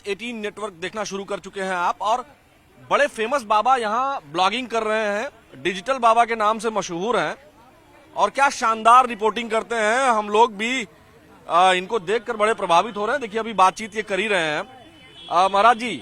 18 network देखना शुरू कर चुके हैं आप, और बड़े फेमस बाबा यहाँ ब्लॉगिंग कर रहे हैं, डिजिटल बाबा के नाम से मशहूर हैं, और क्या शानदार रिपोर्टिंग करते हैं। हम लोग भी इनको देखकर बड़े प्रभावित हो रहे हैं। देखिए अभी बातचीत ये कर ही रहे हैं। महाराज जी,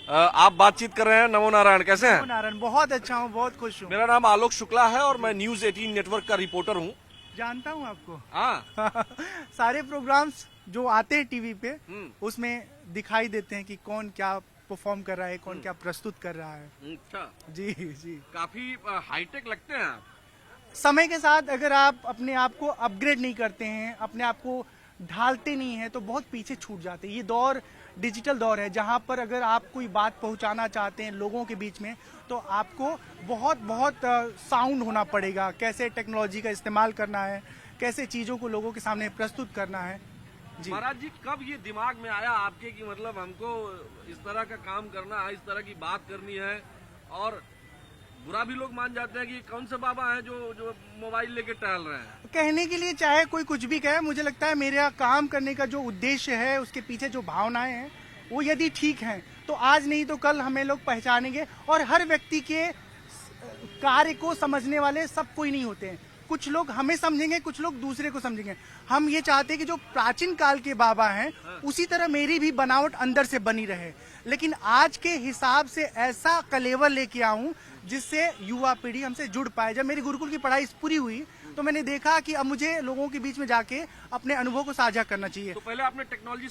आप बातचीत कर रहे हैं। नमो नारायण, कैसे हैं? नमो नारायण, बहुत अच्छा हूँ, बहुत खुश हूँ। मेरा नाम आलोक शुक्ला है और मैं न्यूज 18 नेटवर्क का रिपोर्टर हूँ। जानता हूँ आपको। हाँ सारे प्रोग्राम्स जो आते हैं टीवी पे उसमें दिखाई देते हैं कि कौन क्या परफॉर्म कर रहा है, कौन क्या प्रस्तुत कर रहा है। अच्छा जी जी, काफी हाईटेक लगते हैं आप। समय के साथ अगर आप अपने आप को अपग्रेड नहीं करते हैं, अपने आप को ढालते नहीं हैं, तो बहुत पीछे छूट जाते हैं। ये दौर डिजिटल दौर है जहां पर अगर आप कोई बात पहुंचाना चाहते हैं लोगों के बीच में, तो आपको बहुत बहुत साउंड होना पड़ेगा। कैसे टेक्नोलॉजी का इस्तेमाल करना है, कैसे चीजों को लोगों के सामने प्रस्तुत करना है। जी महाराज जी, कब ये दिमाग में आया आपके कि मतलब हमको इस तरह का काम करना है, इस तरह की बात करनी है? और बुरा भी लोग मान जाते हैं कि कौन से बाबा हैं जो मोबाइल लेके टहल रहे हैं। कहने के लिए चाहे कोई कुछ भी कहे, मुझे लगता है मेरा काम करने का जो उद्देश्य है, उसके पीछे जो भावनाएं हैं, वो यदि ठीक हैं तो आज नहीं तो कल हमें लोग पहचानेंगे। और हर व्यक्ति के कार्य को समझने वाले सब कोई नहीं होते हैं। कुछ लोग हमें समझेंगे, कुछ लोग दूसरे को समझेंगे। हम ये चाहते हैं कि जो प्राचीन काल के बाबा हैं उसी तरह मेरी भी बनावट अंदर से बनी रहे, लेकिन आज के हिसाब से ऐसा कलेवर लेके आऊं जिससे युवा पीढ़ी हमसे जुड़ पाए। जब मेरी गुरुकुल की पढ़ाई पूरी हुई तो मैंने देखा कि अब मुझे लोगों के बीच में जाके अपने अनुभव को साझा करना चाहिए। तो पहले आपने टेक्नोलॉजी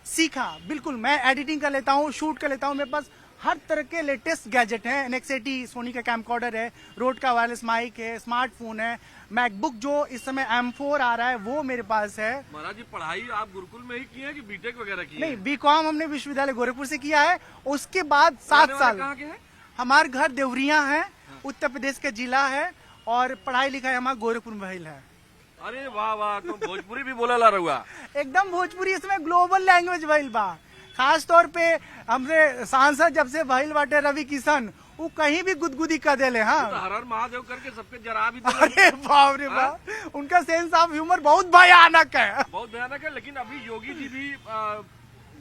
सीखा? बिल्कुल। मैं एडिटिंग कर लेता हूँ, शूट कर लेता हूँ। मेरे पास हर तरह के लेटेस्ट गैजेट हैं। NX80 सोनी का कैमकॉर्डर है, रोड का वायरलेस माइक है, स्मार्टफोन है, मैकबुक जो इस समय M4 आ रहा है वो मेरे पास है। महाराज जी, पढ़ाई आप गुरुकुल में ही की है कि बीटेक वगैरह की है? नहीं, BCom हमने विश्वविद्यालय गोरखपुर से किया है। उसके बाद 7 साल। कहाँ के हैं? हमारे घर देवरिया है, उत्तर प्रदेश का जिला है, और पढ़ाई लिखाई हमारा गोरखपुर में भइल है। अरे वाह वाह, तो भोजपुरी भी बोला ला रहुआ। एकदम भोजपुरी इसमें ग्लोबल लैंग्वेज भइल बा। खास तौर पे हमरे सांसद जब से भइल बाटे रवि किशन, वो कहीं भी गुदगुदी कर देले। हाँ, तो हर हर महादेव करके सबके जरा भी अरे बाप रे बाप, उनका सेंस ऑफ ह्यूमर बहुत भयानक है। बहुत भयानक है। लेकिन अभी योगी जी भी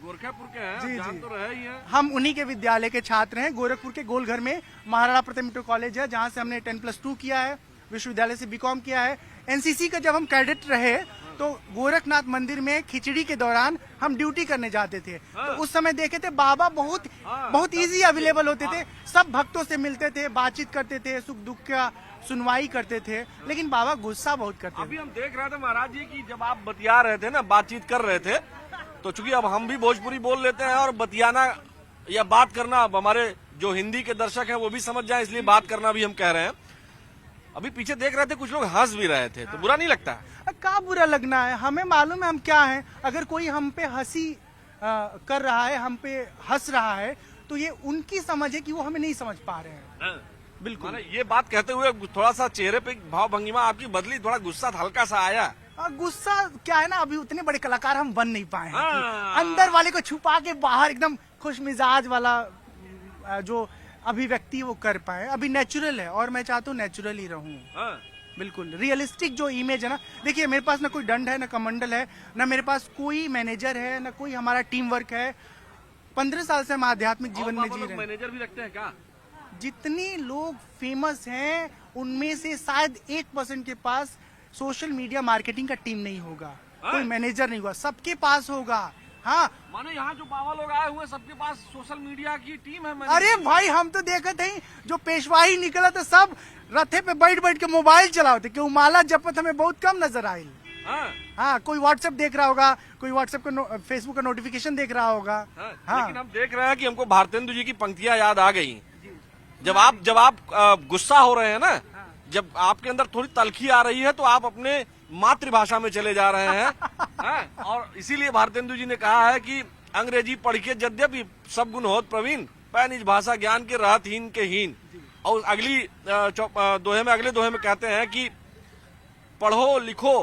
गोरखपुर के हैं, जी, जान जी। तो रहे ही हैं। हम उन्हीं के विद्यालय के छात्र हैं। गोरखपुर के गोलघर में महाराणा प्रताप इंटर कॉलेज है, जहाँ से हमने 10+2 किया है, विश्वविद्यालय से BCom किया है। NCC का जब हम कैडेट रहे तो गोरखनाथ मंदिर में खिचड़ी के दौरान हम ड्यूटी करने जाते थे। तो उस समय देखे थे बाबा बहुत इजी अवेलेबल होते थे, सब भक्तों से मिलते थे, बातचीत करते थे, सुख दुख का सुनवाई करते थे। लेकिन बाबा गुस्सा बहुत करते अभी थे। हम देख रहे थे महाराज जी की जब आप बतिया रहे थे ना, बातचीत कर रहे थे, तो चूंकि अब हम भी भोजपुरी बोल लेते हैं और बतियाना या बात करना, अब हमारे जो हिंदी के दर्शक हैं वो भी समझ जाए, इसलिए बात करना भी हम कह रहे हैं। अभी पीछे देख रहे थे कुछ लोग हंस भी रहे थे, तो बुरा नहीं लगता? क्या बुरा लगना है, हमें मालूम है हम क्या हैं। अगर कोई हम पे हंसी कर रहा है, हम पे हंस रहा है, तो ये उनकी समझ है कि वो हमें नहीं समझ पा रहे हैं। बिल्कुल। माने ये बात कहते हुए थोड़ा सा चेहरे पे भाव भंगिमा आपकी बदली, थोड़ा गुस्सा हल्का सा आया। गुस्सा क्या है ना, अभी उतने बड़े कलाकार हम बन नहीं पाए हैं कि हाँ। अंदर वाले को छुपा के बाहर एकदम खुश मिजाज वाला जो अभिव्यक्ति वो कर पाए। अभी नेचुरल है और मैं चाहता हूँ नेचुरल ही रहूं। बिल्कुल रियलिस्टिक जो इमेज है ना, देखिए मेरे पास ना कोई दंड है, ना कमंडल है, ना मेरे पास कोई मैनेजर है, ना कोई हमारा टीम वर्क है। 15 साल से हम आध्यात्मिक जीवन में जी रहे हैं। मैनेजर भी रखते हैं क्या? जितने लोग फेमस हैं उनमें से शायद 1% के पास सोशल मीडिया मार्केटिंग का टीम नहीं होगा, कोई मैनेजर नहीं होगा, सबके पास होगा। हाँ, माने यहाँ जो बाबा लोग आए हुए सबके पास सोशल मीडिया की टीम है। अरे भाई, हम तो देखते थे जो पेशवाई निकला तो सब रथे पे बैठ बैठ के मोबाइल चलाते, क्यों माला जपत हमें बहुत कम नजर आई। हाँ, कोई व्हाट्सएप देख रहा होगा, कोई व्हाट्सएप का फेसबुक का नोटिफिकेशन देख रहा होगा। हाँ। लेकिन हम देख रहे हैं कि हमको भारतेंदु जी की पंक्तियां याद आ गई। जब आप गुस्सा हो रहे हैं ना, जब आपके अंदर थोड़ी तलखी आ रही है, तो आप अपने मातृभाषा में चले जा रहे हैं। और इसीलिए भारतेंदु जी ने कहा है कि अंग्रेजी पढ़ के यद्यपि सब गुण होत प्रवीण, पै निज भाषा ज्ञान के रहत हीन के हीन। और अगली अगले दोहे में कहते हैं कि पढ़ो लिखो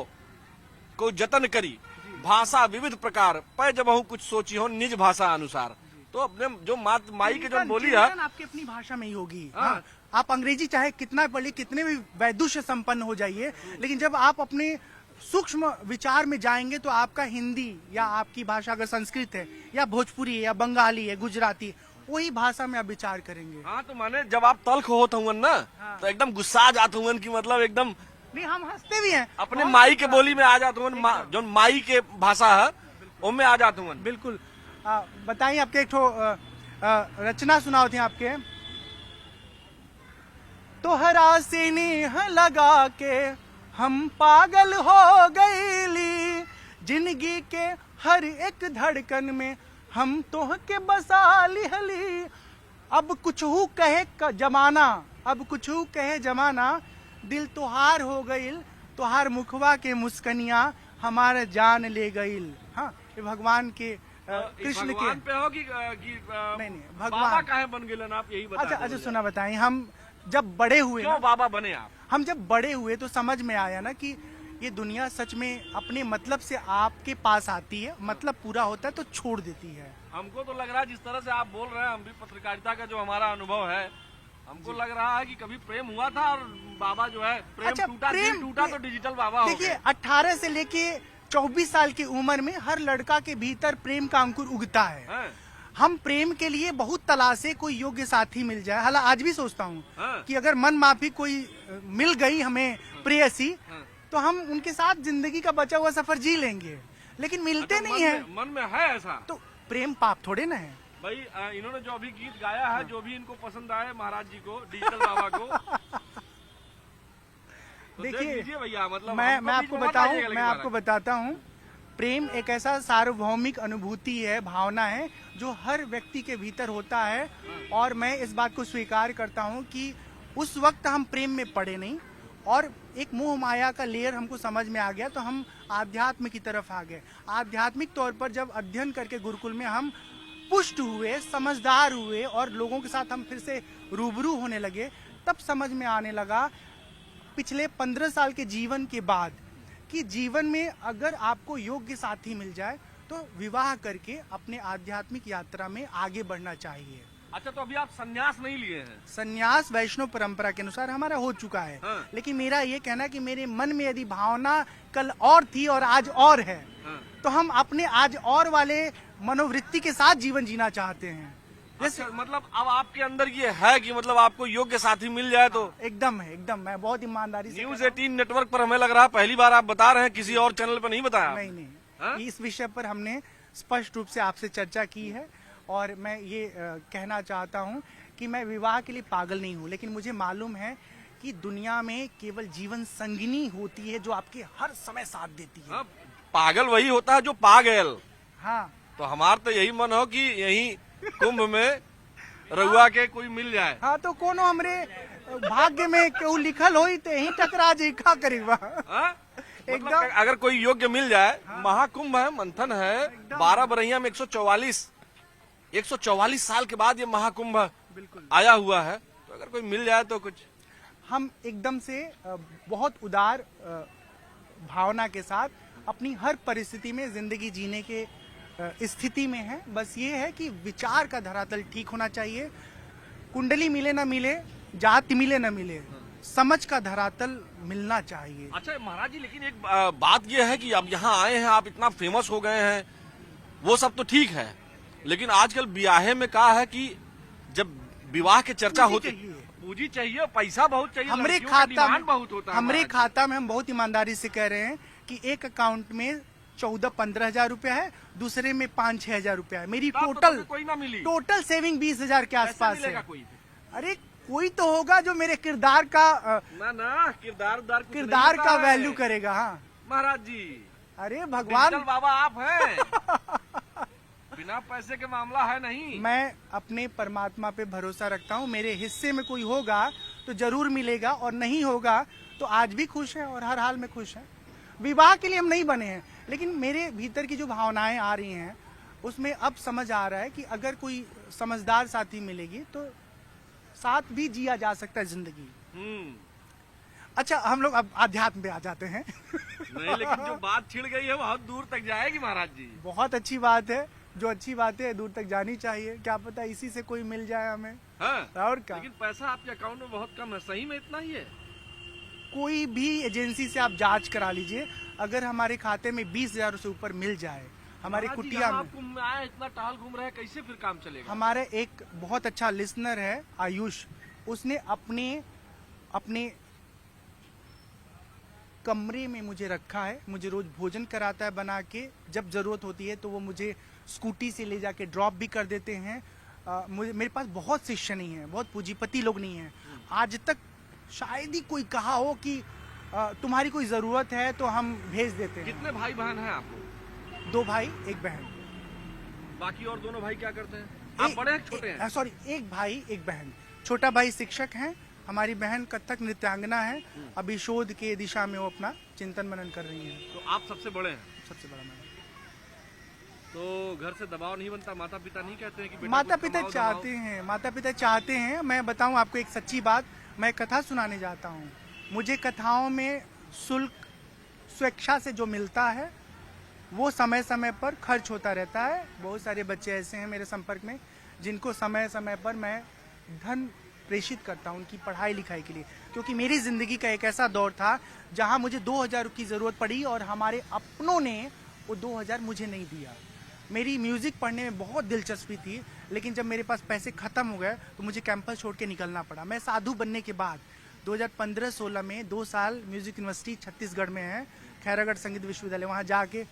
को जतन करी, भाषा विविध प्रकार, पै जबहु कुछ सोची हो निज भाषा अनुसार। तो अपने जो माई के जो बोली है, आपकी अपनी भाषा में ही होगी। हाँ, आप अंग्रेजी चाहे कितना पढ़िए, कितने भी वैदुष्य संपन्न हो जाइए, लेकिन जब आप अपने सूक्ष्म विचार में जाएंगे तो आपका हिंदी या आपकी भाषा अगर संस्कृत है या भोजपुरी है या बंगाली है गुजराती वही भाषा में आप विचार करेंगे। हाँ तो माने जब आप तल्ख होत हुए ना हाँ। तो एकदम गुस्सा जात हुए कि मतलब एकदम नहीं हम हंसते भी हैं अपने माई के बोली में आ जाते हुए, जो माई के भाषा है उनमें आ जाते हुए। बिल्कुल। बताइए आपके एक ठो रचना सुनाओ थे आपके। तोहरा से नेह लगा के हम पागल हो गईली, जिंदगी के हर एक धड़कन में हम तोह के बसा लिहली। अब कुछ कहे जमाना, अब कुछ कहे जमाना, दिल तोहार हो गईल, तोहार मुखवा के मुस्कनिया हमारा जान ले गईल। हाँ ये भगवान के कृष्ण के भगवान पे हो कि नहीं बाबा भगवान। काहे बन गए आप यही बता। अच्छा सुना बताइए। हम जब बड़े हुए क्यों ना, बाबा बने आप? हम जब बड़े हुए तो समझ में आया ना कि ये दुनिया सच में अपने मतलब से आपके पास आती है, मतलब पूरा होता है तो छोड़ देती है। हमको तो लग रहा है जिस तरह से आप बोल रहे हैं, हम भी पत्रकारिता का जो हमारा अनुभव है, हमको लग रहा है कि कभी प्रेम हुआ था और बाबा जो है प्रेम अच्छा, टूटा, प्रेम- दिल टूटा तो डिजिटल बाबा हो देखिए गए। 18 से लेके 24 साल की उम्र में हर लड़का के भीतर प्रेम का अंकुर उगता है। हैं? हम प्रेम के लिए बहुत तलाशे कोई योग्य साथी मिल जाए। हालांकि आज भी सोचता हूँ हाँ। कि अगर मन माफी कोई मिल गई हमें प्रेयसी, हाँ। तो हम उनके साथ जिंदगी का बचा हुआ सफर जी लेंगे, लेकिन मिलते अच्छा, नहीं है। मन में है ऐसा? तो प्रेम पाप थोड़े ना है। भाई इन्होंने जो अभी गीत गाया है, जो भी इनको पसंद आए महाराज जी को, डिजिटल बाबा को, तो देख देखिए, लीजिए भैया, मतलब मैं हमको बीच आपको में मत बताऊं, आइएगा मैं लेकिन आपको महाराज। बताता हूं, प्रेम एक ऐसा सार्वभौमिक अनुभूति है, भावना है जो हर व्यक्ति के भीतर होता है। और मैं इस बात को स्वीकार करता हूं कि उस वक्त हम प्रेम में पड़े नहीं और एक मोह माया का लेयर हमको समझ में आ गया तो हम आध्यात्म की तरफ आ गए। आध्यात्मिक तौर पर जब अध्ययन करके गुरुकुल में हम पुष्ट हुए, समझदार हुए और लोगों के साथ हम फिर से रूबरू होने लगे, तब समझ में आने लगा पिछले 15 साल के जीवन के बाद कि जीवन में अगर आपको योग्य साथी मिल जाए तो विवाह करके अपने आध्यात्मिक यात्रा में आगे बढ़ना चाहिए। अच्छा तो अभी आप संन्यास नहीं लिए हैं? संन्यास वैष्णव परंपरा के अनुसार हमारा हो चुका है। हाँ। लेकिन मेरा ये कहना है कि मेरे मन में यदि भावना कल और थी और आज और है, हाँ। तो हम अपने आज और वाले मनोवृत्ति के साथ जीवन जीना चाहते हैं। जैसे अच्छा, मतलब अब आपके अंदर ये है कि मतलब आपको योग्य साथी मिल जाए तो? एकदम है, एकदम। मैं बहुत ईमानदारी से न्यूज 18 नेटवर्क पर हमें लग रहा है पहली बार आप बता रहे हैं, किसी और चैनल पर नहीं बताया? नहीं नहीं हाँ? इस विषय पर हमने स्पष्ट रूप से आपसे चर्चा की है और मैं ये कहना चाहता हूँ कि मैं विवाह के लिए पागल नहीं हूँ, लेकिन मुझे मालूम है कि दुनिया में केवल जीवन संगिनी होती है जो आपके हर समय साथ देती है। हाँ, पागल वही होता है जो पागल। हाँ तो हमार तो यही मन हो कि यही कुंभ में रउआ के कोई मिल जाए। हाँ तो कोनो हमरे भाग्य में केहू लिखल होई तो यही टकरा जी का करीबा। हाँ? मतलब एकदम। अगर कोई योग्य मिल जाए, महाकुंभ है, मंथन है, 12 बरहिया में 144 साल के बाद ये महाकुंभ बिल्कुल आया हुआ है, तो अगर कोई मिल जाए तो कुछ। हम एकदम से बहुत उदार भावना के साथ अपनी हर परिस्थिति में जिंदगी जीने के स्थिति में है। बस ये है कि विचार का धरातल ठीक होना चाहिए। कुंडली मिले ना मिले, जाति मिले ना मिले, समझ का धरातल मिलना चाहिए। अच्छा महाराज जी, लेकिन एक बात यह है कि अब यहाँ आए हैं, आप इतना फेमस हो गए हैं, वो सब तो ठीक है, लेकिन आजकल ब्याहे में कहा है कि जब विवाह की चर्चा होती है, पूंजी चाहिए, पैसा बहुत चाहिए, हमरे लड़कियों का खाता डिमांड बहुत होता है। हमरे महाराज। खाता में हम बहुत ईमानदारी से कह रहे हैं कि एक अकाउंट में 14-15 हजार रुपया है, दूसरे में 5-6 हजार रुपया है। मेरी तब तो टोटल तुम्हें कोई ना मिली, टोटल सेविंग 20 हजार के कैसे आसपास मिलेगा है। कोई? अरे कोई तो होगा जो मेरे किरदार का ना किरदार कुछ नहीं किरदार होता का है। वैल्यू करेगा। हाँ महाराज जी, अरे भगवान, डिजिटल बाबा आप हैं। बिना पैसे के मामला है नहीं। मैं अपने परमात्मा पे भरोसा रखता हूँ। मेरे हिस्से में कोई होगा तो जरूर मिलेगा और नहीं होगा तो आज भी खुश है और हर हाल में खुश है। विवाह के लिए हम नहीं बने हैं, लेकिन मेरे भीतर की जो भावनाएं आ रही हैं उसमें अब समझ आ रहा है कि अगर कोई समझदार साथी मिलेगी तो साथ भी जिया जा सकता है जिंदगी। अच्छा हम लोग अब आध्यात्म पे आ जाते हैं। नहीं, लेकिन जो बात छिड़ गई है वो बहुत दूर तक जाएगी महाराज जी। बहुत अच्छी बात है, जो अच्छी बात है दूर तक जानी चाहिए। क्या पता इसी से कोई मिल जाए हमें। हाँ? और क्या, लेकिन पैसा आपके अकाउंट में बहुत कम है, सही में इतना ही है? कोई भी एजेंसी से आप जांच करा लीजिए, अगर हमारे खाते में 20,000 से ऊपर मिल जाए हमारे महाराज जी, कुटिया यहाँ में। आप कुंभ में आए, इतना टहल घूम रहे हैं, कैसे फिर काम चलेगा? हमारे एक बहुत अच्छा लिसनर है आयुष, उसने अपने कमरे में मुझे रखा है, मुझे रोज भोजन कराता है बना के, जब जरूरत होती है तो वो मुझे स्कूटी से ले जाके ड्रॉप भी कर देते हैं। मेरे पास बहुत शिष्य नहीं है, बहुत पूंजीपति लोग नहीं है। आज तक शायद ही कोई कहा हो कि तुम्हारी कोई जरूरत है तो हम भेज देते हैं। कितने भाई बहन हैं आपको? 2 भाई 1 बहन। बाकी और दोनों भाई क्या करते हैं? आप बड़े हैं छोटे हैं? सॉरी, 1 भाई 1 बहन। छोटा भाई शिक्षक है, हमारी बहन कथक नृत्यांगना है। अभी शोध के दिशा में वो अपना चिंतन मनन कर रही है। तो आप सबसे बड़े हैं? सबसे बड़ा मैं। तो घर से दबाव नहीं बनता? माता पिता नहीं कहते हैं कि बेटा माता कुछ पिता कमाओ, चाहते हैं, माता पिता चाहते हैं। मैं बताऊं आपको एक सच्ची बात, मैं कथा सुनाने जाता हूं, मुझे कथाओं में शुल्क स्वेच्छा से जो मिलता है वो समय समय पर खर्च होता रहता है। बहुत सारे बच्चे ऐसे हैं मेरे संपर्क में जिनको समय समय पर मैं धन प्रेषित करता हूं उनकी पढ़ाई लिखाई के लिए, क्योंकि मेरी जिंदगी का एक ऐसा दौर था जहां मुझे 2,000 की जरूरत पड़ी और हमारे अपनों ने वो 2,000 मुझे नहीं दिया। मेरी म्यूजिक पढ़ने में बहुत दिलचस्पी थी, लेकिन जब मेरे पास पैसे खत्म हो गए तो मुझे कैंपस छोड़ के निकलना पड़ा। मैं साधु बनने के बाद 2015-16 में 2 साल म्यूजिक यूनिवर्सिटी छत्तीसगढ़ में है, खैरागढ़ संगीत विश्वविद्यालय, वहाँ जाके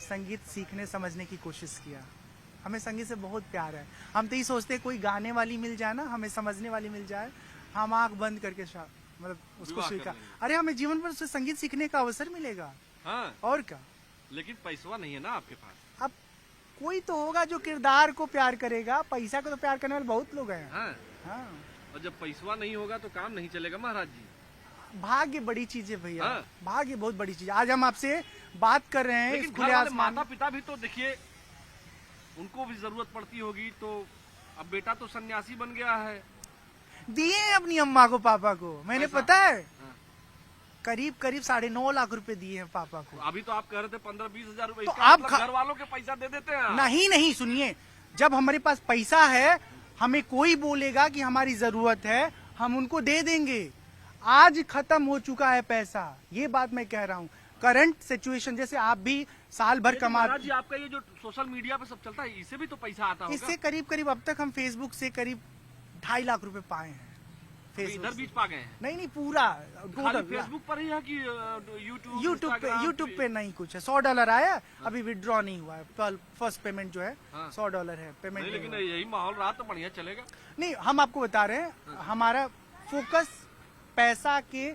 संगीत सीखने समझने की कोशिश किया। हमें संगीत से बहुत प्यार है। हम तो ये सोचते हैं कोई गाने वाली मिल जाए ना, हमें समझने वाली मिल जाए, हम आंख बंद करके मतलब उसको विवाह स्वीकार। कर लेंगे। अरे हमें जीवन भर उससे संगीत सीखने का अवसर मिलेगा हाँ, और क्या। लेकिन पैसा नहीं है ना आपके पास। अब कोई तो होगा जो किरदार को प्यार करेगा, पैसा को तो प्यार करने वाले बहुत लोग हैं। हाँ, हाँ, और जब पैसा नहीं होगा तो काम नहीं चलेगा महाराज जी। भाग्य बड़ी चीज है भैया। हाँ। भाग्य बहुत बड़ी चीज है। आज हम आपसे बात कर रहे हैं लेकिन खुले घर वाले आसमान। माता पिता भी तो देखिए, उनको भी जरूरत पड़ती होगी। तो अब बेटा तो सन्यासी बन गया है। दिए हैं अपनी अम्मा को पापा को, मैंने पैसा? पता है हाँ। करीब 9.5 लाख रुपए दिए हैं पापा को। अभी तो आप कह रहे थे 15-20 हजार रुपए, तो इसका आप मतलब घर वालों के पैसा दे देते हैं आप। नहीं, सुनिए, जब हमारे पास पैसा है, हमें कोई बोलेगा कि हमारी जरूरत है, हम उनको दे देंगे। आज खत्म हो चुका है पैसा, ये बात मैं कह रहा हूँ। करंट सिचुएशन, जैसे आप भी साल भर लेकिन कमा, महाराज जी, आपका ये जो सोशल मीडिया पे सब चलता है, इससे भी तो पैसा आता होगा। इससे करीब अब तक हम फेसबुक से करीब 2.5 लाख रुपए पाए हैं। अभी फेसबुक इधर से। बीच पा गए हैं? नहीं पूरा खाली टोटल। फेसबुक पर ही है कि यूट्यूब पे नहीं कुछ है। $100 आया, अभी विड्रॉ नहीं हुआ है। कल फर्स्ट पेमेंट जो है हाँ। $100 है पेमेंट। नहीं, लेकिन यही माहौल रहा तो बढ़िया चलेगा। नहीं, हम आपको बता रहे हैं, हमारा फोकस पैसा के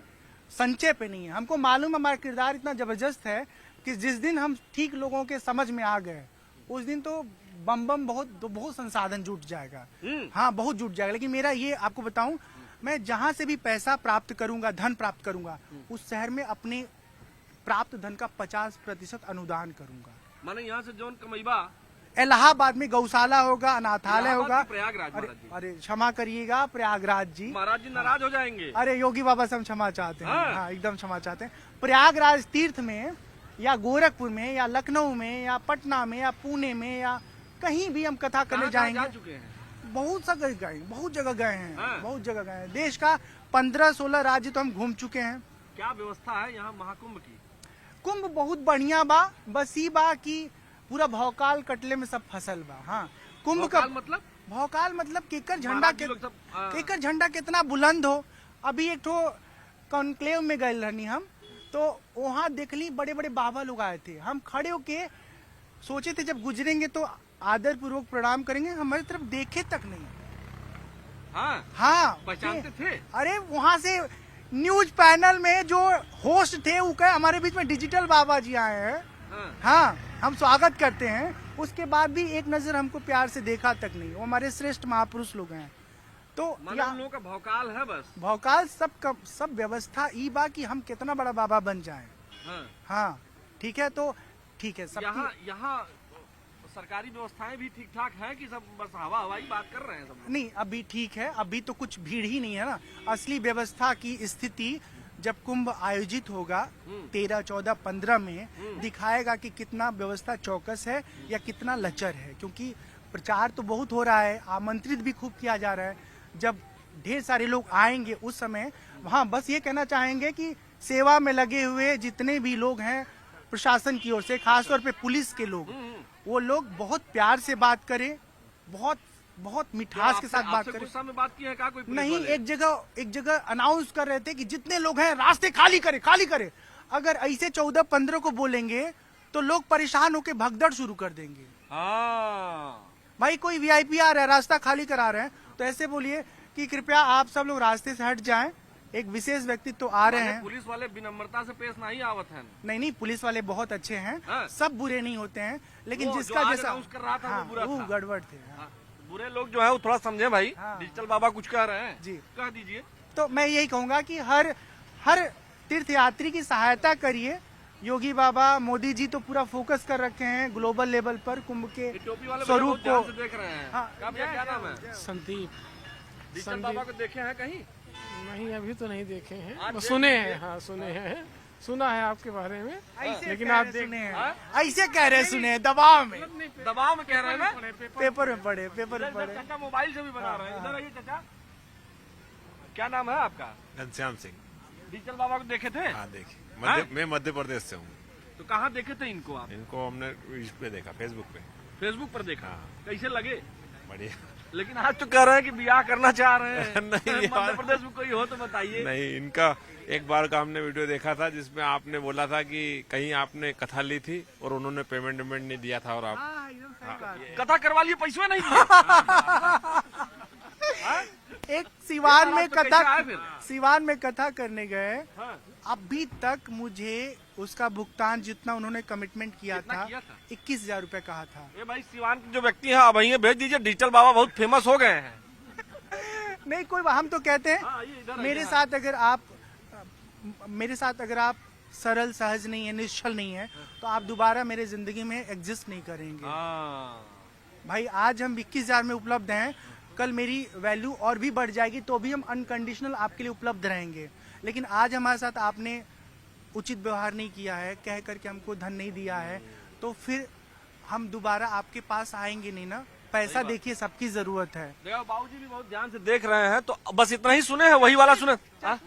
संचय पे नहीं है। हमको मालूम हमारा किरदार इतना जबरदस्त है कि जिस दिन हम ठीक लोगों के समझ में आ गए, उस दिन तो बम बहुत संसाधन जुट जाएगा। हाँ, बहुत जुट जाएगा। लेकिन मेरा ये आपको बताऊं, मैं जहां से भी पैसा प्राप्त करूंगा, धन प्राप्त करूंगा, उस शहर में अपने प्राप्त धन का 50% अनुदान करूंगा। माने यहाँ से जौन कमैबा इलाहाबाद में गौशाला होगा, अनाथालय इलाहाबाद होगा। की प्रयागराज अरे महाराज जी। अरे क्षमा करिएगा प्रयागराज जी, महाराज जी नाराज हो जाएंगे। अरे योगी बाबा से हम क्षमा चाहते हैं। हाँ। हाँ, एकदम क्षमा चाहते हैं। प्रयागराज तीर्थ में या गोरखपुर में या लखनऊ में या पटना में या पुणे में या कहीं भी हम कथा करने कहाँ-कहाँ जाएंगे। जा चुके हैं? बहुत सा गए, बहुत जगह गए हैं। हाँ। बहुत जगह गए हैं। देश का 15-16 राज्य तो हम घूम चुके हैं। क्या व्यवस्था है यहाँ महाकुंभ की? कुंभ बहुत बढ़िया बा, बस ई बा कि पूरा भौकाल कटले में सब फसल बा। हाँ, कुंभ का मतलब भौकाल मतलब केकर झंडा महाराज जी लोग सब, हाँ। केकर झंडा कितना बुलंद हो। अभी एक ठो कॉन्क्लेव में गए रहनी हम, तो वहाँ देखली बड़े बड़े बाबा लोग आए थे। हम खड़े होके सोचे थे जब गुजरेंगे तो आदर पूर्वक प्रणाम करेंगे, हमारी तरफ देखे तक नहीं। हाँ, पहचानते थे? अरे वहाँ से न्यूज पैनल में जो होस्ट थे वो कहे हमारे बीच में डिजिटल बाबा जी आए हैं। हाँ, हम स्वागत करते हैं। उसके बाद भी एक नजर हमको प्यार से देखा तक नहीं। वो हमारे श्रेष्ठ महापुरुष लोग हैं। तो उन लोगों का भौकाल है बस। भौकाल सब व्यवस्था ई बा कि हम कितना बड़ा बाबा बन जाएं। हाँ, ठीक है। तो ठीक है, सब यहाँ सरकारी व्यवस्थाएं भी ठीक ठाक है कि सब बस हवाई बात कर रहे हैं सब? नहीं, अभी ठीक है। अभी तो कुछ भीड़ ही नहीं है ना। असली व्यवस्था की स्थिति जब कुंभ आयोजित होगा 13, 14, 15 में दिखाएगा कि कितना व्यवस्था चौकस है या कितना लचर है। क्योंकि प्रचार तो बहुत हो रहा है, आमंत्रित भी खूब किया जा रहा है। जब ढेर सारे लोग आएंगे उस समय, हाँ, बस ये कहना चाहेंगे कि सेवा में लगे हुए जितने भी लोग हैं प्रशासन की ओर से, खासतौर पे पुलिस के लोग, वो लोग बहुत प्यार से बात करें, बहुत बहुत मिठास के साथ बात करें। गुस्सा में बात की है क्या कोई पुलिस नहीं, वाले? एक जगह अनाउंस कर रहे थे कि जितने लोग हैं रास्ते खाली करे, खाली करे। अगर ऐसे 14-15 को बोलेंगे तो लोग परेशान होकर भगदड़ शुरू कर देंगे। हाँ। भाई कोई वीआईपी आ रहा है, रास्ता खाली करा रहे हैं, तो ऐसे बोलिए कि कृपया आप सब लोग रास्ते से हट जाएं, एक विशेष व्यक्ति तो आ रहे हैं। पुलिस वाले विनम्रता से पेश नहीं आवत हैं। नहीं, पुलिस वाले बहुत अच्छे हैं, हाँ। सब बुरे नहीं होते हैं, लेकिन वो जिसका जो आज जैसा announce कर रहा था वो बुरा वो था। गड़बड़ थे। हाँ, बुरे लोग जो है वो थोड़ा समझे भाई। हाँ। डिजिटल बाबा कुछ कह रहे हैं जी। कह दीजिए। तो मैं यही कहूंगा कि हर तीर्थयात्री की सहायता करिए। योगी बाबा, मोदी जी तो पूरा फोकस कर रखे हैं ग्लोबल लेवल पर कुंभ के ये टोपी वाले स्वरूप बहुत ध्यान को। से देख रहे हैं। हाँ। क्या नाम है? संदीप। डिजिटल बाबा को देखे हैं कहीं? नहीं, अभी तो नहीं देखे हैं, आज बस देख सुने लीजिए। हैं। हाँ, सुने हैं, सुना है आपके बारे में। ऐसे लेकिन कह आप रहे सुने हैं, हाँ? ऐसे कह रहे सुने हैं, दबाव में, दबाव में कह रहे हैं ना? पेपर में पढ़े, पेपर में इधर पढ़े। चाचा मोबाइल से भी बना रहे हैं। इधर आइए चाचा। क्या नाम है आपका? घनश्याम सिंह। डिजिटल बाबा को देखे थे? हाँ देखिए, हाँ? मैं मध्य प्रदेश से हूँ। तो कहाँ देखे थे इनको आप? इनको हमने इस पे देखा, फेसबुक पे। फेसबुक पर देखा। हाँ। कैसे लगे? बढ़िया। लेकिन आज तो कह रहे हैं कि ब्याह करना चाह रहे हैं। नहीं यार। मध्य प्रदेश में कोई हो तो बताइए। नहीं, इनका एक बार का हमने वीडियो देखा था जिसमें आपने बोला था कि कहीं आपने कथा ली थी और उन्होंने पेमेंट नहीं दिया था और आप हाँ, एकदम सही बात। कथा करवा लिए, पैसे नहीं दिए। एक सिवान में तो कैसे आए कथा, फिर? सिवान में कथा करने गए, हाँ। अभी तक मुझे उसका भुगतान जितना उन्होंने कमिटमेंट किया कितना था, किया था? 21,000 रुपए कहा था। ये भाई सिवान के जो व्यक्ति हैं अब ये भेज दीजिए। डिजिटल बाबा बहुत फेमस हो गए हैं। नहीं, कोई हम तो कहते हाँ, ये हैं इधर मेरे आइए। साथ अगर आप सरल सहज नहीं है, निश्चल नहीं है, तो आप दोबारा मेरे जिंदगी में एग्जिस्ट नहीं करेंगे। हाँ। भाई आज हम 21,000 में उपलब्ध हैं, कल मेरी वैल्यू और भी बढ़ जाएगी तो भी हम अनकंडीशनल आपके लिए उपलब्ध रहेंगे। लेकिन आज हमारे साथ आपने उचित व्यवहार नहीं किया है, कह करके हमको धन नहीं दिया है, तो फिर हम दोबारा आपके पास आएंगे नहीं ना। पैसा देखिए सबकी जरूरत है। देखो बाबूजी भी बहुत ध्यान से देख रहे हैं, तो बस इतना ही सुने हैं, वही वाला सुने। हाँ?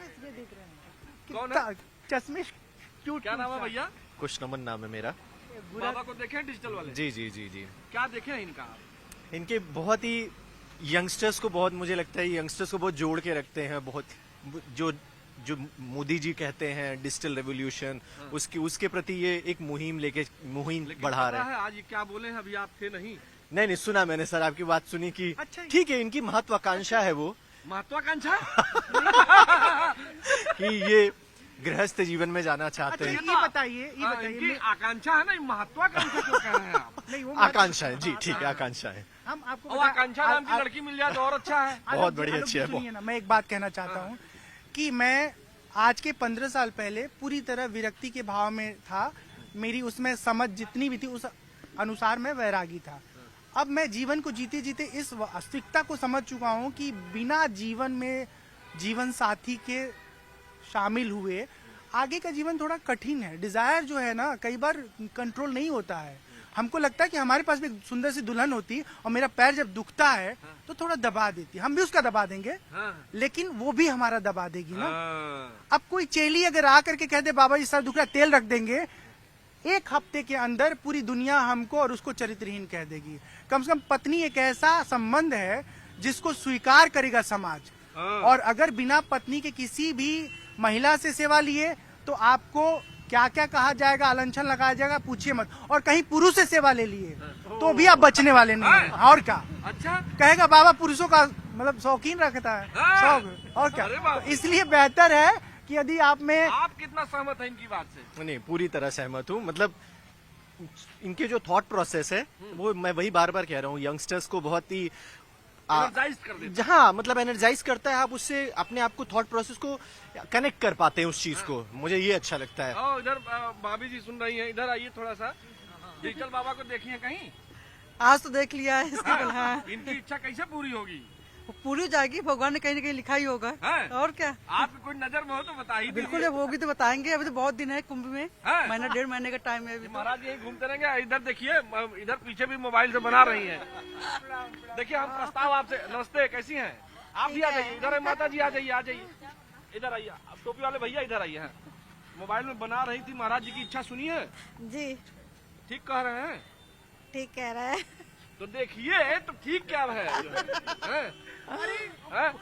कौन है? चश्मे क्यूट क्या नाम है भैया? कुछ नमन नाम है मेरा। बाबा को देखे हैं डिजिटल वाले? जी जी जी जी। क्या देखे हैं इनका? इनके बहुत ही यंगस्टर्स को बहुत, मुझे लगता है यंगस्टर्स को बहुत जोड़ के रखते हैं। बहुत जो जो मोदी जी कहते हैं डिजिटल रेवोल्यूशन, उसके प्रति ये एक मुहिम लेकिन बढ़ा पता रहे हैं। है आज ये क्या बोले हैं? अभी आप थे नहीं। नहीं, सुना मैंने सर, आपकी बात सुनी कि अच्छा। ठीक है, इनकी महत्वाकांक्षा है वो महत्वाकांक्षा? कि ये गृहस्थ जीवन में जाना चाहते अच्छा, हैं। ये बताइए इनकी आकांक्षा है ना, ये महत्वाकांक्षा क्यों कह रहे हैं आप? नहीं, वो आकांक्षा है जी, ठीक है, आकांक्षा है। हम आपको और आकांक्षा नाम की लड़की मिल जाए तो और अच्छा है। बहुत बड़ी अच्छी है वो। सुनिए ना, मैं एक बात कहना चाहता हूँ कि मैं आज के 15 साल पहले पूरी तरह विरक्ति के भाव में था। मेरी उसमें समझ जितनी भी थी उस अनुसार मैं वैरागी था। अब मैं जीवन को जीते जीते इस वास्तविकता को समझ चुका हूँ कि बिना जीवन में जीवन साथी के शामिल हुए आगे का जीवन थोड़ा कठिन है। डिजायर जो है ना, कई बार कंट्रोल नहीं होता है। हमको लगता है कि हमारे पास भी एक सुंदर सी दुल्हन होती और मेरा पैर जब दुखता है तो थोड़ा दबा देती, हम भी उसका दबा देंगे, लेकिन वो भी हमारा दबा देगी ना। अब कोई चेली अगर आ करके कह दे बाबा जी सर दुख रहा है, तेल रख देंगे, एक हफ्ते के अंदर पूरी दुनिया हमको और उसको चरित्रहीन कह देगी। कम से कम पत्नी एक ऐसा संबंध है जिसको स्वीकार करेगा समाज। और अगर बिना पत्नी के किसी भी महिला से सेवा लिए तो आपको क्या क्या कहा जाएगा, आलंछन लगाया जाएगा, पूछिए मत। और कहीं पुरुष से सेवा ले लिए तो भी आप बचने वाले नहीं हैं। और क्या अच्छा कहेगा बाबा पुरुषों का मतलब शौकीन रखता है, शौक। और क्या, अरे बाप। तो इसलिए बेहतर है कि यदि आप में आप कितना सहमत है इनकी बात से? नहीं, पूरी तरह सहमत हूँ। मतलब इनके जो थॉट प्रोसेस है वो मैं वही बार बार कह रहा हूँ, यंगस्टर्स को बहुत ही एनर्जाइज कर देते जहाँ मतलब एनर्जाइज करता है। आप उससे अपने आप को थॉट प्रोसेस को कनेक्ट कर पाते हैं उस चीज को, मुझे ये अच्छा लगता है। हैं। इधर भाभी जी सुन रही हैं, इधर आइए थोड़ा सा। डिजिटल बाबा को देखिए कहीं? आज तो देख लिया है इसके कल। हाँ, इनकी इच्छा कैसे पूरी होगी? वो पूरी हो जाएगी, भगवान ने कहीं ना कहीं लिखा ही होगा। है? और क्या, आपकी कोई नजर में हो तो बता ही बिल्कुल दीजिए। जब होगी तो बताएंगे। अभी तो बहुत दिन है कुंभ में, है? महीना 1.5 महीने का टाइम है अभी तो। महाराज यही घूमते रहेंगे। इधर देखिए, इधर पीछे भी मोबाइल से बना रही हैं। देखिए हम प्रस्ताव आपसे। नमस्ते, कैसी हैं आप? भी आ जाइए इधर। माता जी आ जाइए, आ जाइए, इधर आइए। अब टोपी वाले भैया इधर आइए हैं। मोबाइल में बना रही थी, महाराज जी की इच्छा सुनी है? जी ठीक कह रहे हैं? ठीक कह रहा है। तो देखिए तो ठीक क्या है? हैं?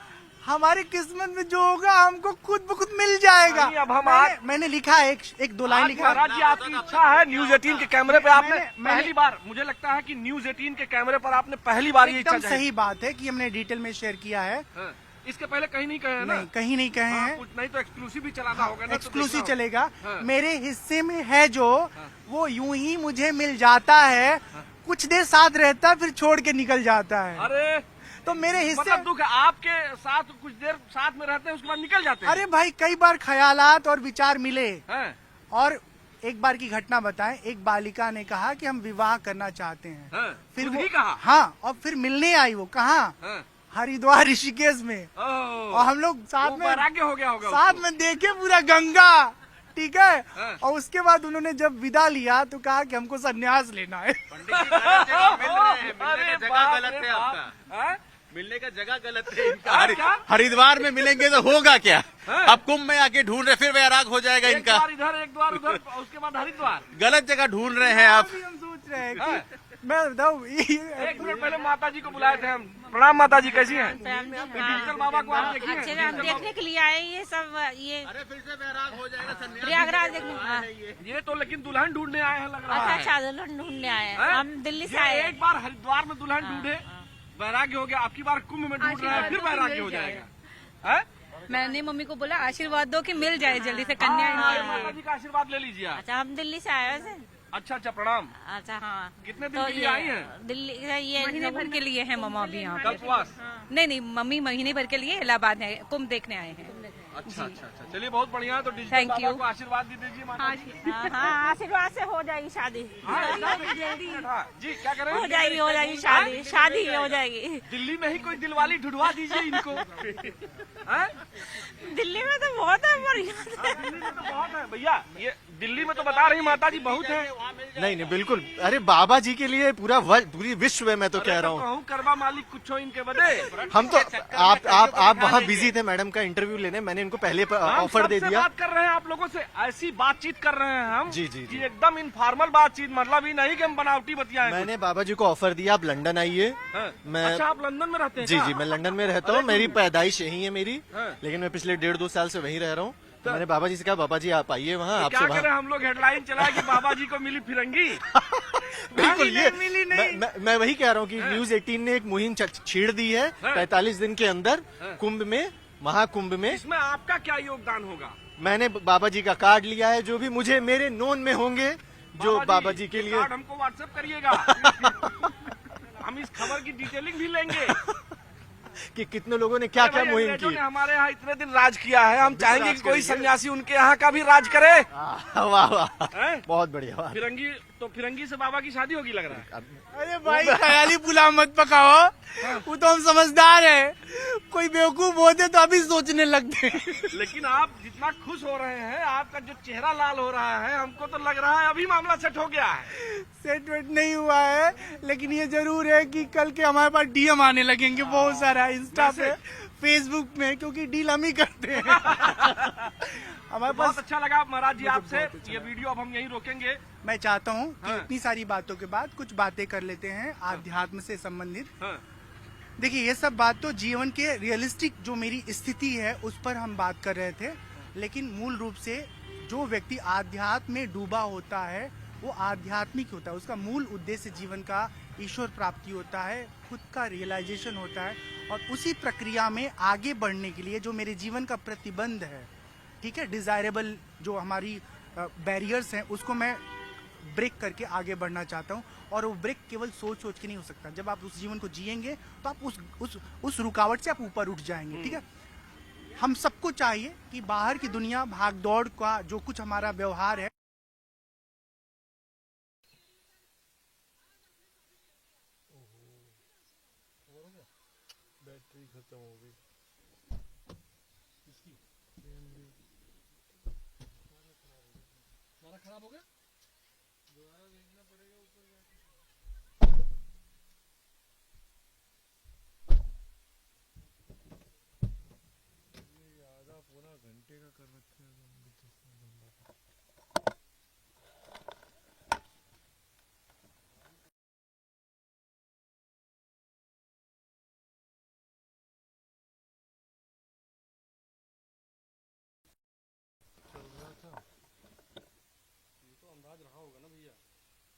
हमारी किस्मत में जो होगा हमको खुद ब खुद मिल जाएगा। नहीं, अब हम मैंने लिखा है, एक दो लाइन आज लिखा महाराज जी आपकी इच्छा है न्यूज 18 के कैमरे पे आपने मैंने- पहली बार, मुझे लगता है कि न्यूज 18 के कैमरे पर आपने पहली बार ये इच्छा एकदम जाहिर सही बात है कि हमने डिटेल में शेयर किया है। हाँ, इसके पहले कहीं नहीं कहे हैं ना? नहीं, कहीं नहीं कहे हाँ, हैं। कुछ नहीं तो एक्सक्लूसिव भी चलाना होगा ना, तो एक्सक्लूसिव देखना चलेगा। हाँ। मेरे हिस्से में है जो, वो यूं ही मुझे मिल जाता है। कुछ देर साथ रहता फिर छोड़ के निकल जाता है। होगा। अरे तो मेरे हिस्से, मतलब दुख है, आपके साथ कुछ देर साथ में रहते हैं उसके बाद निकल जाते हैं। अरे भाई कई बार ख्यालात और विचार मिले। हैं? और एक बार की घटना बताएं, एक बालिका ने कहा कि हम विवाह करना चाहते हैं। हैं? फिर खुद वो ही कहा? हाँ, और फिर मिलने आई वो कहाँ, हैं? हरिद्वार ऋषिकेश में। ओह, और हम लोग साथ वो में वैराग्य हो गया होगा साथ उसको। में देखे पूरा गंगा, ठीक है। हाँ। और उसके बाद उन्होंने जब विदा लिया तो कहा कि हमको संन्यास लेना है। अरे बाप रे बाप। हैं? मिलने का जगह गलत है हाँ, क्या? हरिद्वार में मिलेंगे तो होगा क्या? हाँ। अब कुंभ में आके ढूंढ रहे, फिर वैराग हो जाएगा एक इनका। द्वार इधर एक द्वार उधर, उसके बाद हरिद्वार। गलत जगह ढूंढ रहे हैं आप। अभी हम सोच रहे हैं हाँ। कि मैं बताऊँ, एक मिनट पहले माता जी को बुलाए थे हम। प्रणाम माता जी, कैसी हैं? डिजिटल बाबा को आप देखिए। अच्छे से हम देखने के लिए आए, ये सब ये अरे फिर से वैराग हो जाएगा, सन्यासी प्रयागराज देखने। हाँ। ये तो लेकिन दुल्हन ढूंढने आए हैं लग रहा अच्छा है। अच्छा, दुल्हन ढूंढने आए हैं। हैं? हम दिल्ली से ये आए हैं। एक बार हरिद्वार में दुल्हन ढूंढे, वैराग्य हो गया। आपकी बार कुंभ में ढूंढ रहे हैं, फिर वैराग्य हो जाएगा। हैं? मैंने मम्मी को बोला आशीर्वाद दो कि मिल जाए जल्दी से कन्या हाँ, इनके माता लिए। जी का आशीर्वाद ले लीजिए आप। अच्छा, हम दिल्ली से आए वैसे। अच्छा अच्छा, प्रणाम। अच्छा हाँ। कितने दिन तो के लिए ये आई हैं? दिल्ली से ये महीने भर के लिए है मम्मा अभी यहाँ पे। कल्पवास। नहीं नहीं, मम्मी महीने भर के लिए इलाहाबाद है, कुंभ देखने आए हैं। अच्छा अच्छा अच्छा, चलिए बहुत बढ़िया है। तो डिजिटल Thank बाबा you. को आशीर्वाद भी दीजिए माता जी। हाँ हाँ, आशीर्वाद से हो जाएगी शादी। हाँ, जी क्या करें? हो जाएगी शादी, शादी हो जाएगी। दिल्ली में ही कोई दिलवाली ढूंढवा दीजिए इनको। हैं? दिल्ली में तो बहुत है बढ़िया। दिल्ली में तो बहुत है भैया, ये दिल्ली में तो बता रही माता जी बहुत है। नहीं नहीं, बिल्कुल। अरे बाबा जी के लिए पूरी विश्व है, मैं तो कह रहा हूँ। कहूँ करवा मालिक कुछ हो इनके बदे। हम तो आप वहाँ बिजी थे मैडम का इंटरव्यू लेने, मैंने इनको पहले हम ऑफर दे सबसे दिया। बात कर रहे हैं आप लोगों से, ऐसी बातचीत कर रहे हैं हम। जी, जी, जी। कि एकदम इनफॉर्मल बातचीत, मतलब ही नहीं कि हम बनावटी बतियाएं। मैंने बाबा जी को ऑफर दिया, आप लंदन आइए। हाँ। मैं अच्छा, आप लंदन में रहते हैं? जी क्या? जी, मैं लंदन में रहता हूँ, मेरी पैदाइश यही है मेरी। हाँ। लेकिन मैं पिछले 1.5-2 साल से वहीं रह रहा हूँ। तो मैंने बाबा जी से कहा, बाबा जी आप आइए वहाँ, क्या आपसे करें हम लोग, हेडलाइन चला कि बाबा जी को मिली फिरंगी। बिल्कुल, ये मिली नहीं। मैं वही कह रहा हूँ कि न्यूज 18 ने एक मुहिम छेड़ दी है। 45 दिन के अंदर कुंभ में, महाकुंभ में इसमें आपका क्या योगदान होगा? मैंने बाबा जी का कार्ड लिया है। जो भी मुझे मेरे नोन में होंगे जो बाबा जी के ये लिए, कार्ड हमको व्हाट्सएप करिएगा। हम इस खबर की डिटेलिंग भी लेंगे कि कितने लोगों ने क्या क्या भाई, मुहिम अंग्रेजों की। ने हमारे यहाँ इतने दिन राज किया है, हम चाहेंगे कि कोई सन्यासी उनके यहाँ का भी राज करे। वाह वाह, हैं? बहुत बढ़िया वाह। फिरंगी तो फिरंगी से बाबा की शादी होगी लग रहा है। अरे भाई ख्याली पुलाव मत पकाओ, वो तो हम समझदार है। कोई बेवकूफ होते तो अभी सोचने लगते। लेकिन आप जितना खुश हो रहे हैं, आपका जो चेहरा लाल हो रहा है, हमको तो लग रहा है अभी मामला सेट हो गया है। सेट वेट नहीं हुआ है, लेकिन ये जरूर है कि कल के हमारे पास डीएम आने लगेंगे बहुत सारा, इंस्टा पे, फेसबुक में, क्योंकि डील हम ही करते हैं। हमारे बहुत पास। अच्छा लगा महाराज जी आपसे। ये वीडियो अब हम यहीं रोकेंगे। मैं चाहता हूँ कि हाँ। इतनी सारी बातों के बाद कुछ बातें कर लेते हैं आध्यात्म से संबंधित। हाँ। देखिए, ये सब बात तो जीवन के रियलिस्टिक जो मेरी स्थिति है उस पर हम बात कर रहे थे, लेकिन मूल रूप से जो व्यक्ति आध्यात्म में डूबा होता है वो आध्यात्मिक होता है। उसका मूल उद्देश्य जीवन का ईश्वर प्राप्ति होता है, खुद का रियलाइजेशन होता है। और उसी प्रक्रिया में आगे बढ़ने के लिए जो मेरे जीवन का प्रतिबंध है, ठीक है, डिजायरेबल जो हमारी बैरियर्स हैं, उसको मैं ब्रेक करके आगे बढ़ना चाहता हूँ। और वो ब्रेक केवल सोच सोच के नहीं हो सकता। जब आप उस जीवन को जिएंगे तो आप उस रुकावट से आप ऊपर उठ जाएंगे, ठीक है। हम सबको चाहिए कि बाहर की दुनिया, भाग दौड़ का जो कुछ हमारा व्यवहार है,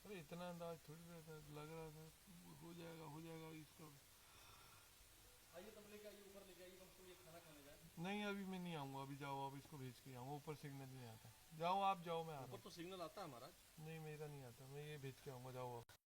अरे इतना अंदाज थोड़ी रहता, लग रहा था हो जाएगा इसका। नहीं अभी मैं नहीं आऊंगा, अभी जाओ, अब इसको भेज के आऊंगा, ऊपर सिग्नल नहीं आता। जाओ आप जाओ, मैं आ रहा हूं। तो सिग्नल आता है महाराज? नहीं मेरा नहीं आता, मैं ये भेज के आऊंगा, जाओ आप।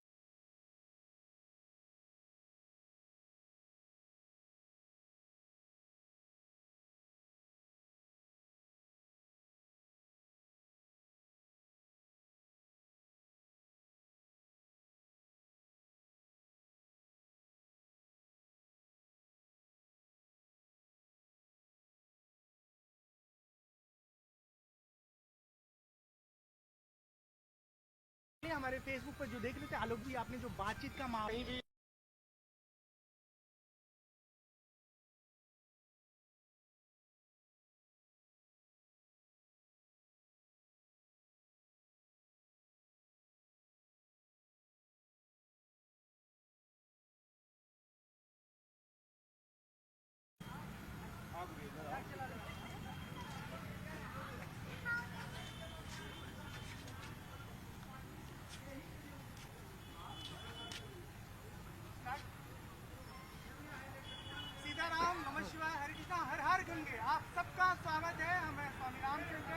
हमारे फेसबुक पर जो देख रहे थे आलोक जी, आपने जो बातचीत का माहौल सीताराम, नमः शिवाय, हरे कृष्णा, हर हर गंगे। आप सबका स्वागत है। हमें स्वामी रामचंद्र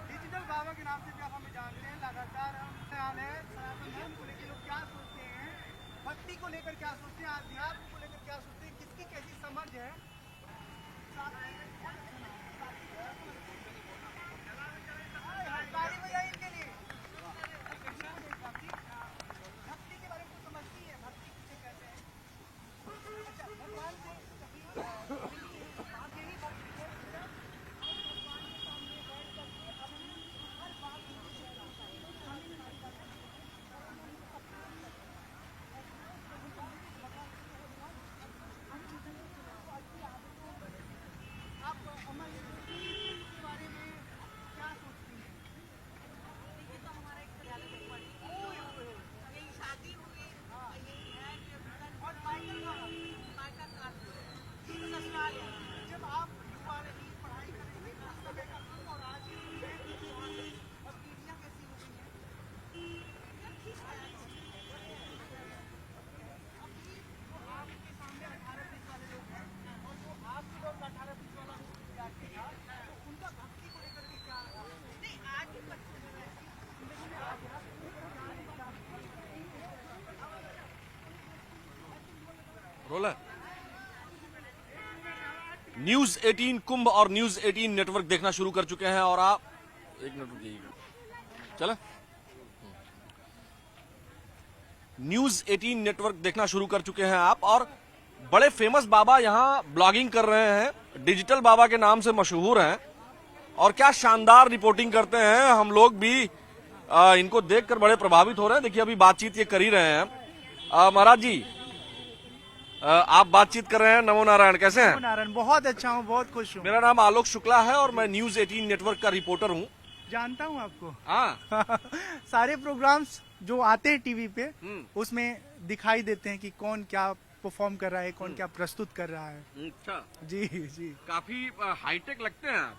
डिजिटल बाबा के नाम से भी आप हमें जानते हैं। लगातार हम ख्याल है सनातन धर्म को लेकर लोग क्या सोचते हैं, भक्ति को लेकर क्या सोचते हैं, अध्यात्म को लेकर क्या सोचते हैं, किसकी कैसी समझ है। गाड़ी में जाए इनके लिए भक्ति के बारे में कुछ समझती है, भक्ति किसे कहते हैं। अच्छा, भगवान से आप अमर के बारे में क्या सोचती हैं? और जब आप युवा रही, पढ़ाई कर रही थी, उस समय का दुख और आज की और पीढ़ियाँ कैसी हो गई हैं? अभी जो आपके सामने 18-20 वाले लोग हैं और जो आपके दौर का 18-20 वाला विद्यार्थी था, तो उनका भक्ति को लेकर के क्या नहीं आज के बच्चे जो है रोलर न्यूज 18 कुंभ और न्यूज 18 नेटवर्क देखना शुरू कर चुके हैं और आप एक मिनट रुकिएगा, चला न्यूज 18 नेटवर्क देखना शुरू कर चुके हैं आप। और बड़े फेमस बाबा यहाँ ब्लॉगिंग कर रहे हैं, डिजिटल बाबा के नाम से मशहूर हैं और क्या शानदार रिपोर्टिंग करते हैं। हम लोग भी इनको देखकर बड़े प्रभावित हो रहे हैं। देखिए अभी बातचीत ये कर ही रहे हैं। महाराज जी आप बातचीत कर रहे हैं, नमो नारायण, कैसे हैं? नारायण, बहुत अच्छा हूँ, बहुत खुश हूँ। मेरा नाम आलोक शुक्ला है और मैं न्यूज 18 नेटवर्क का रिपोर्टर हूँ। जानता हूँ आपको। हाँ सारे प्रोग्राम्स जो आते हैं टीवी पे उसमें दिखाई देते हैं कि कौन क्या परफॉर्म कर रहा है, कौन क्या प्रस्तुत कर रहा है। अच्छा जी जी, काफी हाईटेक लगते हैं आप।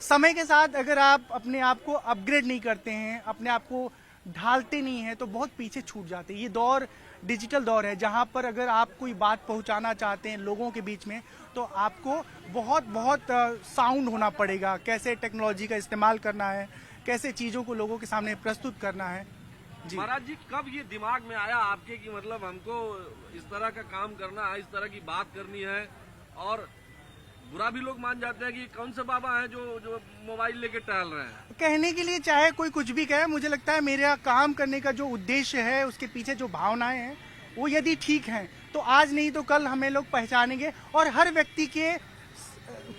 समय के साथ अगर आप अपने आप को अपग्रेड नहीं करते हैं, अपने आप को ढालते नहीं हैं, तो बहुत पीछे छूट जाते हैं। ये दौर डिजिटल दौर है जहां पर अगर आप कोई बात पहुंचाना चाहते हैं लोगों के बीच में, तो आपको बहुत बहुत साउंड होना पड़ेगा। कैसे टेक्नोलॉजी का इस्तेमाल करना है, कैसे चीजों को लोगों के सामने प्रस्तुत करना है। जी महाराज जी, कब ये दिमाग में आया आपके कि मतलब हमको इस तरह का काम करना है, इस तरह की बात करनी है? और बुरा भी लोग मान जाते हैं कि कौन से बाबा हैं जो मोबाइल लेके टहल रहे हैं। कहने के लिए चाहे कोई कुछ भी कहे, मुझे लगता है मेरा काम करने का जो उद्देश्य है, उसके पीछे जो भावनाएं हैं, वो यदि ठीक हैं तो आज नहीं तो कल हमें लोग पहचानेंगे। और हर व्यक्ति के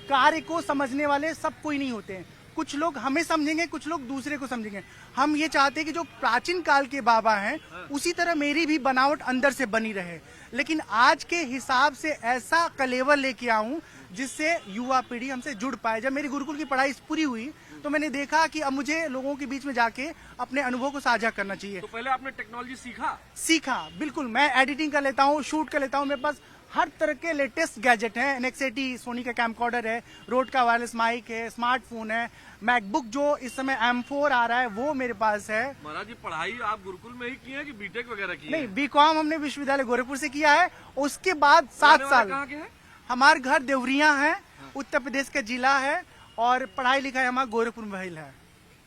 कार्य को समझने वाले सब कोई नहीं होते हैं। कुछ लोग हमें समझेंगे, कुछ लोग दूसरे को समझेंगे। हम ये चाहते हैं कि जो प्राचीन काल के बाबा हैं उसी तरह मेरी भी बनावट अंदर से बनी रहे, लेकिन आज के हिसाब से ऐसा कलेवर लेके आऊं जिससे युवा पीढ़ी हमसे जुड़ पाए। जब मेरी गुरुकुल की पढ़ाई पूरी हुई तो मैंने देखा कि अब मुझे लोगों के बीच में जाके अपने अनुभव को साझा करना चाहिए। तो पहले आपने टेक्नोलॉजी सीखा? सीखा, बिल्कुल। मैं एडिटिंग कर लेता हूँ, शूट कर लेता हूँ, मेरे पास हर तरह के लेटेस्ट गैजेट हैं। NX80 सोनी का कैमकॉर्डर है, रोड का वायरलेस माइक है, स्मार्टफोन है, मैकबुक जो इस समय M4 आ रहा है वो मेरे पास है। महाराज जी पढ़ाई आप गुरुकुल में ही की है कि बीटेक वगैरह की है? नहीं, B.Com हमने विश्वविद्यालय गोरखपुर से किया है। उसके बाद 7 साल कहाँ के हैं? हमारे घर देवरिया है, उत्तर प्रदेश का जिला है, और पढ़ाई लिखाई हमारा गोरखपुर में भइल है।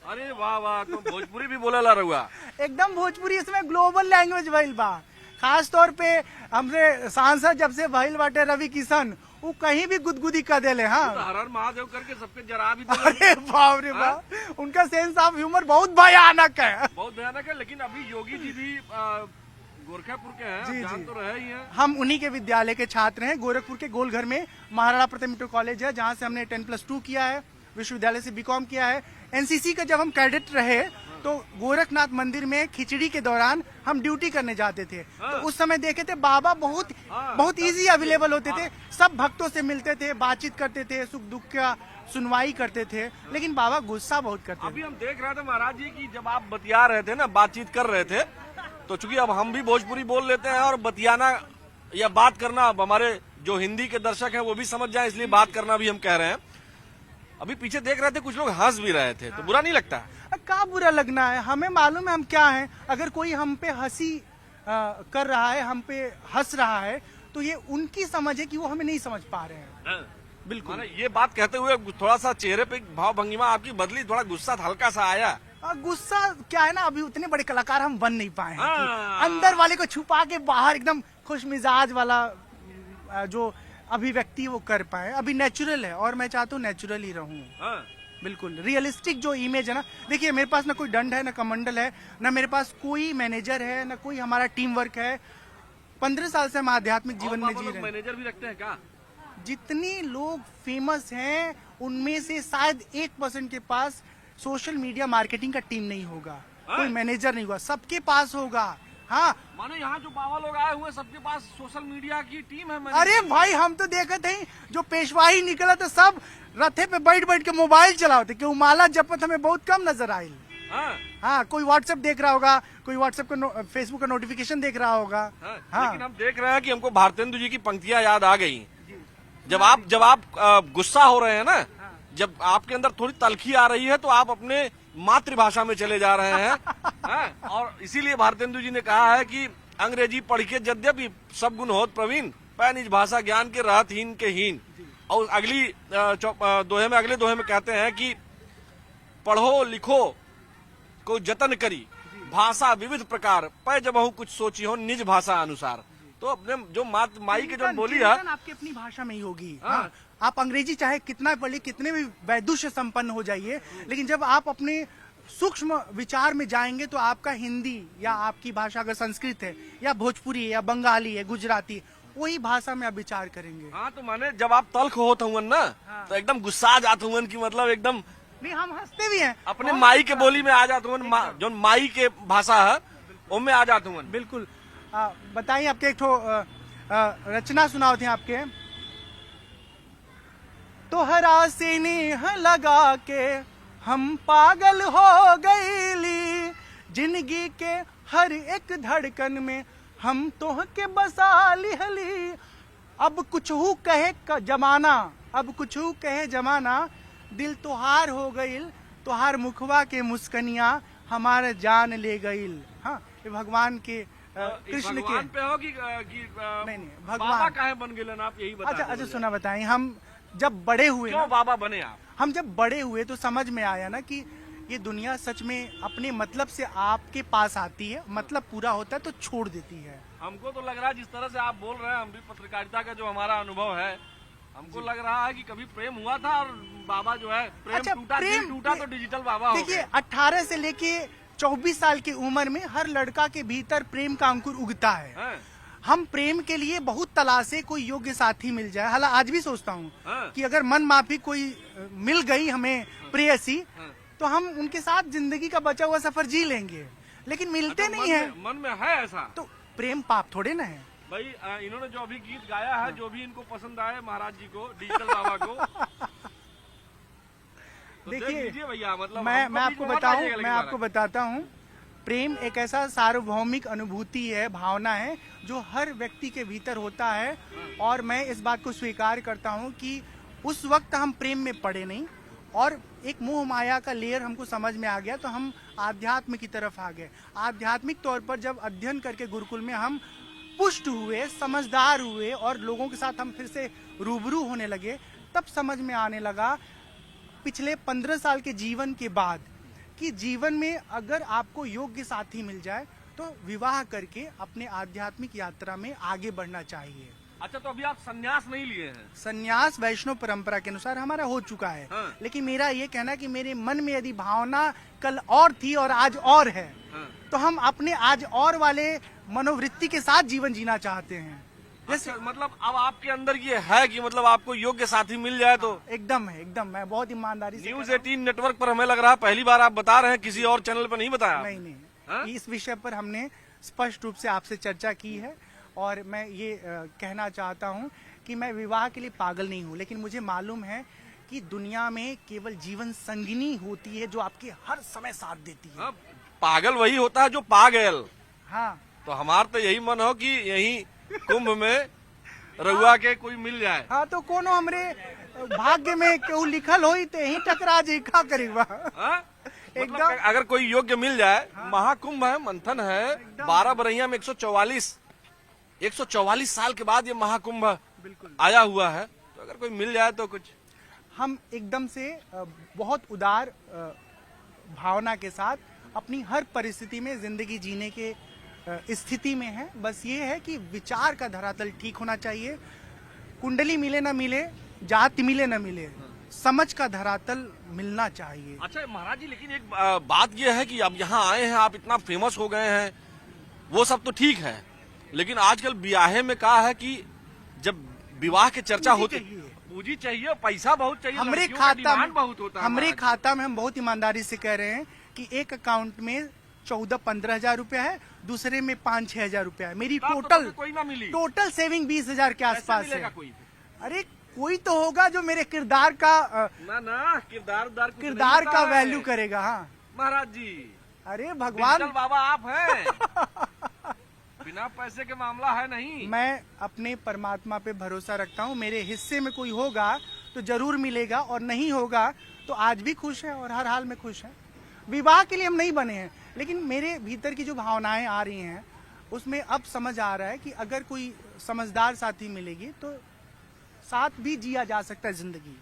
अरे वाह वाह, तो भोजपुरी भी बोला ला रहुआ। एकदम भोजपुरी इसमें ग्लोबल लैंग्वेज भइल बा। खास तौर पे हमरे सांसद जब से भइल बाटे रवि किशन, वो कहीं भी गुदगुदी कर देले। हाँ, तो हर हर महादेव करके सबके जरा भी तो अरे बाप रे बाप, उनका सेंस ऑफ ह्यूमर बहुत भयानक है। बहुत भयानक है। लेकिन अभी योगी जी भी गोरखपुर के हैं, जी, जान जी। तो रहे ही हैं। हम उन्हीं के विद्यालय के छात्र हैं। गोरखपुर के गोलघर में महाराणा प्रताप इंटर कॉलेज है, जहाँ से हमने 10+2 किया है, विश्वविद्यालय से B.Com किया है। NCC का जब हम कैडेट रहे तो गोरखनाथ मंदिर में खिचड़ी के दौरान हम ड्यूटी करने जाते थे। तो उस समय देखे थे बाबा बहुत इजी अवेलेबल होते थे, सब भक्तों से मिलते थे, बातचीत करते थे, सुख दुख का सुनवाई करते थे। लेकिन बाबा गुस्सा बहुत करते अभी थे। हम देख रहे थे महाराज जी की जब आप बतिया रहे थे ना, बातचीत कर रहे थे, तो चूंकि अब हम भी भोजपुरी बोल लेते हैं और बतियाना या बात करना अब हमारे जो हिंदी के दर्शक हैं वो भी समझ जाए, इसलिए बात करना भी हम कह रहे हैं। अभी पीछे देख रहे थे कुछ लोग हंस भी रहे थे, तो बुरा नहीं लगता? क्या बुरा लगना है, हमें मालूम है हम क्या हैं। अगर कोई हम पे हंसी कर रहा है, हम पे हंस रहा है, तो ये उनकी समझ है कि वो हमें नहीं समझ पा रहे हैं। बिल्कुल। माने ये बात कहते हुए थोड़ा सा चेहरे पे भाव भंगिमा आपकी बदली, थोड़ा गुस्सा हल्का सा आया। गुस्सा क्या है ना, अभी उतने बड़े कलाकार हम बन नहीं पाए हैं कि हाँ। अंदर वाले को छुपा के बाहर एकदम खुश मिजाज वाला जो अभिव्यक्ति वो कर पाए। अभी नेचुरल है और मैं चाहता हूँ नेचुरल ही रहूं। हाँ। बिल्कुल रियलिस्टिक जो इमेज है ना, देखिए मेरे पास ना कोई दंड है, ना कमंडल है, ना मेरे पास कोई मैनेजर है, ना कोई हमारा टीम वर्क है। 15 साल से हम आध्यात्मिक जीवन में जी रहे हैं। मैनेजर भी रखते हैं क्या? जितने लोग फेमस हैं उनमें से शायद 1% के पास सोशल मीडिया मार्केटिंग का टीम नहीं होगा, कोई मैनेजर नहीं होगा, सबके पास होगा। हाँ, माने यहाँ जो बाबा लोग आए हुए सबके पास सोशल मीडिया की टीम है। अरे भाई हम तो देखे थे जो पेशवाही निकला तो सब रथे पे बैठ बैठ के मोबाइल चलाते, क्यों माला जपत हमें बहुत कम नजर आई। हाँ, कोई व्हाट्सएप देख रहा होगा, कोई व्हाट्सएप का फेसबुक का नोटिफिकेशन देख रहा होगा। हाँ। लेकिन हम देख रहे हैं कि हमको भारतेंदु जी की पंक्तियां याद आ गई। जब आप गुस्सा हो रहे हैं ना, जब आपके अंदर थोड़ी तलखी आ रही है, तो आप अपने मातृभाषा में चले जा रहे हैं। हाँ? और इसीलिए भारतेंदु जी ने कहा है कि अंग्रेजी पढ़ के यद्यपि सब गुण होत प्रवीण, पै निज भाषा ज्ञान के रहत हीन के हीन। और अगली अगले दोहे में कहते हैं कि पढ़ो लिखो को जतन करी, भाषा विविध प्रकार, पै जबहु कुछ सोची हो निज भाषा अनुसार। तो अपने जो माई के जो बोली है आपकी अपनी भाषा में ही होगी। हाँ, आप अंग्रेजी चाहे कितना पढ़िए, कितने भी वैदुष्य संपन्न हो जाइए, लेकिन जब आप अपने सूक्ष्म विचार में जाएंगे तो आपका हिंदी या आपकी भाषा अगर संस्कृत है या भोजपुरी है या बंगाली है, गुजराती, वही भाषा में आप विचार करेंगे। हाँ, तो माने जब आप तल्ख होते हुए ना, तो एकदम गुस्सा जाते हुए की मतलब एकदम नहीं, हम हंसते भी हैं, अपने माई के बोली में आ जाते हुए, जो माई के भाषा है उनमें आ जाते हुए। बिल्कुल। बताइए, आपके एक रचना सुनाओ थे आपके। तोहरा से नेह लगा के हम पागल हो गईली, जिंदगी के हर एक धड़कन में हम तोह के बसा लिहली। अब कुछ हु कहे जमाना, अब कुछ हु कहे जमाना, दिल तोहार हो गईल, तोहार मुखवा के मुस्कनिया हमारा जान ले गईल। हाँ, ये भगवान के कृष्ण के पे हो कि नहीं, बाबा भगवान काहे बन गए आप यही बता। अच्छा सुना, बताएं। हम जब बड़े हुए क्यों बाबा बने आप? हम जब बड़े हुए तो समझ में आया ना कि ये दुनिया सच में अपने मतलब से आपके पास आती है, मतलब पूरा होता है तो छोड़ देती है। हमको तो लग रहा है जिस तरह से आप बोल रहे हैं, हम भी पत्रकारिता का जो हमारा अनुभव है, हमको लग रहा है कि कभी प्रेम हुआ था और बाबा जो है प्रेम अच्छा, टूटा, दिल टूटा तो डिजिटल बाबा हो गए। देखिए 18 से लेके 24 साल की उम्र में हर लड़का के भीतर प्रेम का अंकुर उगता है। हम प्रेम के लिए बहुत तलाशे, कोई योग्य साथी मिल जाए। हालांकि आज भी सोचता हूँ कि अगर मन माफी कोई मिल गई हमें प्रेयसी, तो हम उनके साथ जिंदगी का बचा हुआ सफर जी लेंगे, लेकिन मिलते नहीं है। मन में है ऐसा तो प्रेम पाप थोड़े ना है भाई। इन्होंने जो अभी गीत गाया है, जो भी इनको पसंद आए महाराज जी को, डिजिटल बाबा को, तो देखिए भैया, मतलब मैं आपको बताऊं, मैं आपको बताता हूं प्रेम एक ऐसा सार्वभौमिक अनुभूति है, भावना है जो हर व्यक्ति के भीतर होता है। और मैं इस बात को स्वीकार करता हूँ कि उस वक्त हम प्रेम में पड़े नहीं और एक मोह माया का लेयर हमको समझ में आ गया तो हम आध्यात्म की तरफ आ गए। आध्यात्मिक तौर पर जब अध्ययन करके गुरुकुल में हम पुष्ट हुए, समझदार हुए और लोगों के साथ हम फिर से रूबरू होने लगे, तब समझ में आने लगा पिछले 15 साल के जीवन के बाद कि जीवन में अगर आपको योग्य साथी मिल जाए तो विवाह करके अपने आध्यात्मिक यात्रा में आगे बढ़ना चाहिए। अच्छा, तो अभी आप संन्यास नहीं लिए हैं? संन्यास वैष्णव परंपरा के अनुसार हमारा हो चुका है। हाँ। लेकिन मेरा ये कहना कि मेरे मन में यदि भावना कल और थी और आज और है, हाँ। तो हम अपने आज और वाले मनोवृत्ति के साथ जीवन जीना चाहते हैं। जैसे मतलब अब आपके अंदर ये है कि मतलब आपको योग्य साथी मिल जाए तो एकदम है, एकदम। मैं बहुत ईमानदारी से न्यूज 18 नेटवर्क पर हमें लग रहा है पहली बार आप बता रहे हैं, किसी और चैनल पर नहीं बताया? नहीं नहीं हाँ? इस विषय पर हमने स्पष्ट रूप से आपसे चर्चा की है और मैं ये कहना चाहता हूँ कि मैं विवाह के लिए पागल नहीं हूँ, लेकिन मुझे मालूम है कि दुनिया में केवल जीवन संगिनी होती है जो आपके हर समय साथ देती है। हाँ, पागल वही होता है जो पागल। हाँ, तो हमारा तो यही मन हो कि यही कुंभ में रघुआ के कोई मिल जाए। हाँ, तो कोनो हमरे भाग्य में क्यों लिखल होई ते ही टकरा जी का करीबा। हाँ? एकदम। मतलब अगर कोई योग्य मिल जाए, महाकुंभ है, मंथन है, 12 बरहिया में 144 साल के बाद ये महाकुंभ आया हुआ है, तो अगर कोई मिल जाए तो कुछ। हम एकदम से बहुत उदार भावना के साथ अपनी हर परिस्थिति में जिंदगी जीने के स्थिति में है। बस ये है कि विचार का धरातल ठीक होना चाहिए। कुंडली मिले ना मिले, जाति मिले ना मिले, समझ का धरातल मिलना चाहिए। अच्छा महाराज जी, लेकिन एक बात यह है कि अब यहाँ आए हैं, आप इतना फेमस हो गए हैं, वो सब तो ठीक है, लेकिन आजकल ब्याहे में कहा है कि जब विवाह की चर्चा होती है, पूंजी चाहिए, पैसा बहुत चाहिए, हमरे लड़कियों का खाता डिमांड में बहुत होता है। हमरे महाराज जी। खाता में हम बहुत ईमानदारी से कह रहे हैं कि एक अकाउंट में 14-15 हजार रुपया है, दूसरे में 5-6 हजार रुपया है। मेरी तब तो टोटल तुम्हें कोई ना मिली। टोटल सेविंग 20 हजार के कैसे आसपास मिलेगा है। कोई? अरे कोई तो होगा जो मेरे किरदार का ना किरदार कुछ नहीं किरदार होता का है। वैल्यू करेगा। हाँ, महाराज जी, अरे भगवान, डिजिटल बाबा आप हैं। बिना पैसे के मामला है नहीं। मैं अपने परमात्मा पे भरोसा रखता हूँ। मेरे हिस्से में कोई होगा तो जरूर मिलेगा और नहीं होगा तो आज भी खुश है और हर हाल में खुश है। विवाह के लिए हम नहीं बने हैं, लेकिन मेरे भीतर की जो भावनाएं आ रही हैं उसमें अब समझ आ रहा है कि अगर कोई समझदार साथी मिलेगी तो साथ भी जिया जा सकता है जिंदगी।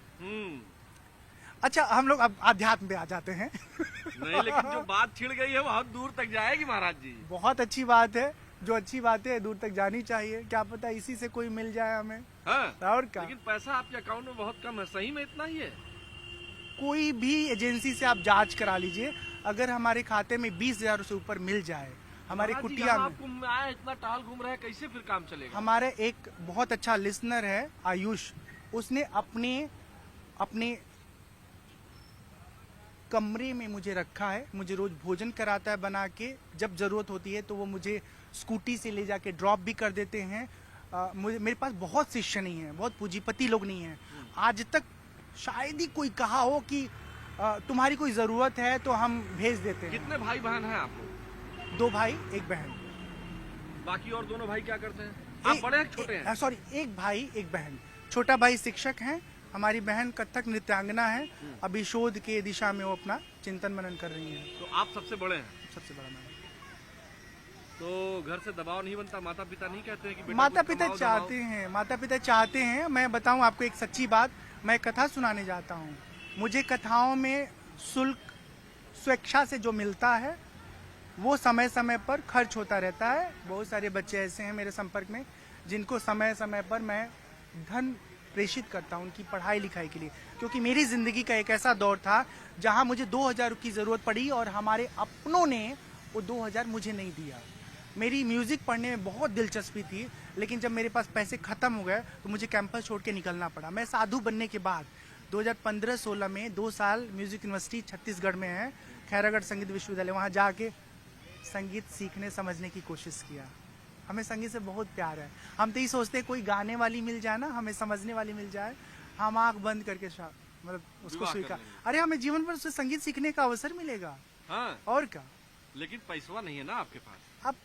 अच्छा, हम लोग अब आध्यात्म पे आ जाते हैं। नहीं, लेकिन जो बात छिड़ गई है बहुत दूर तक जाएगी महाराज जी। बहुत अच्छी बात है, जो अच्छी बात है दूर तक जानी चाहिए। क्या पता इसी से कोई मिल जाए हमें। हाँ? और क्या, लेकिन पैसा आपके अकाउंट में बहुत कम है, सही में इतना ही है? कोई भी एजेंसी से आप जांच करा लीजिए, अगर हमारे खाते में 20 हजार से ऊपर मिल जाए हमारे महाराज जी, कुटिया यहाँ में। आप कुंभ में आए, इतना टहल घूम रहे हैं, कैसे फिर काम चलेगा? हमारे एक बहुत अच्छा लिसनर है आयुष, उसने अपने कमरे में मुझे रखा है, मुझे रोज भोजन कराता है बना के, जब जरूरत होती है तो वो मुझे स्कूटी से ले जाके ड्रॉप भी कर देते हैं। मेरे पास बहुत शिष्य नहीं है, बहुत पूंजीपति लोग नहीं है। आज तक शायद ही कोई कहा हो कि तुम्हारी कोई जरूरत है तो हम भेज देते हैं। कितने भाई बहन हैं आप? 2 भाई 1 बहन। बाकी और दोनों भाई क्या करते हैं? आप बड़े हैं छोटे हैं? सॉरी, 1 भाई 1 बहन। छोटा भाई शिक्षक हैं, हमारी बहन कथक नृत्यांगना है। अभी शोध के दिशा में वो अपना चिंतन मनन कर रही है। तो आप सबसे बड़े हैं? सबसे बड़ा मैं। तो घर से दबाव नहीं बनता? माता पिता नहीं कहते हैं कि बेटा माता कुछ पिता कमाओ, चाहते हैं, माता पिता चाहते हैं। मैं बताऊं आपको एक सच्ची बात, मैं कथा सुनाने जाता हूं, मुझे कथाओं में शुल्क स्वेच्छा से जो मिलता है वो समय समय पर खर्च होता रहता है। बहुत सारे बच्चे ऐसे हैं मेरे संपर्क में जिनको समय समय पर मैं धन प्रेषित करता हूं उनकी पढ़ाई लिखाई के लिए, क्योंकि मेरी जिंदगी का एक ऐसा दौर था जहां मुझे 2000 की जरूरत पड़ी और हमारे अपनों ने वो 2000 मुझे नहीं दिया। मेरी म्यूजिक पढ़ने में बहुत दिलचस्पी थी, लेकिन जब मेरे पास पैसे खत्म हो गए तो मुझे कैंपस छोड़ के निकलना पड़ा। मैं साधु बनने के बाद 2015-16 में 2 साल म्यूजिक यूनिवर्सिटी छत्तीसगढ़ में है, खैरागढ़ संगीत विश्वविद्यालय, वहाँ जाके संगीत सीखने समझने की कोशिश किया। हमें संगीत से बहुत प्यार है। हम तो ये सोचते हैं कोई गाने वाली मिल जाए ना, हमें समझने वाली मिल जाए, हम आंख बंद करके मतलब उसको विवाह स्वीकार। कर लेंगे। अरे हमें जीवन भर उससे संगीत सीखने का अवसर मिलेगा। हाँ? और क्या, लेकिन पैसा नहीं है ना आपके पास। अब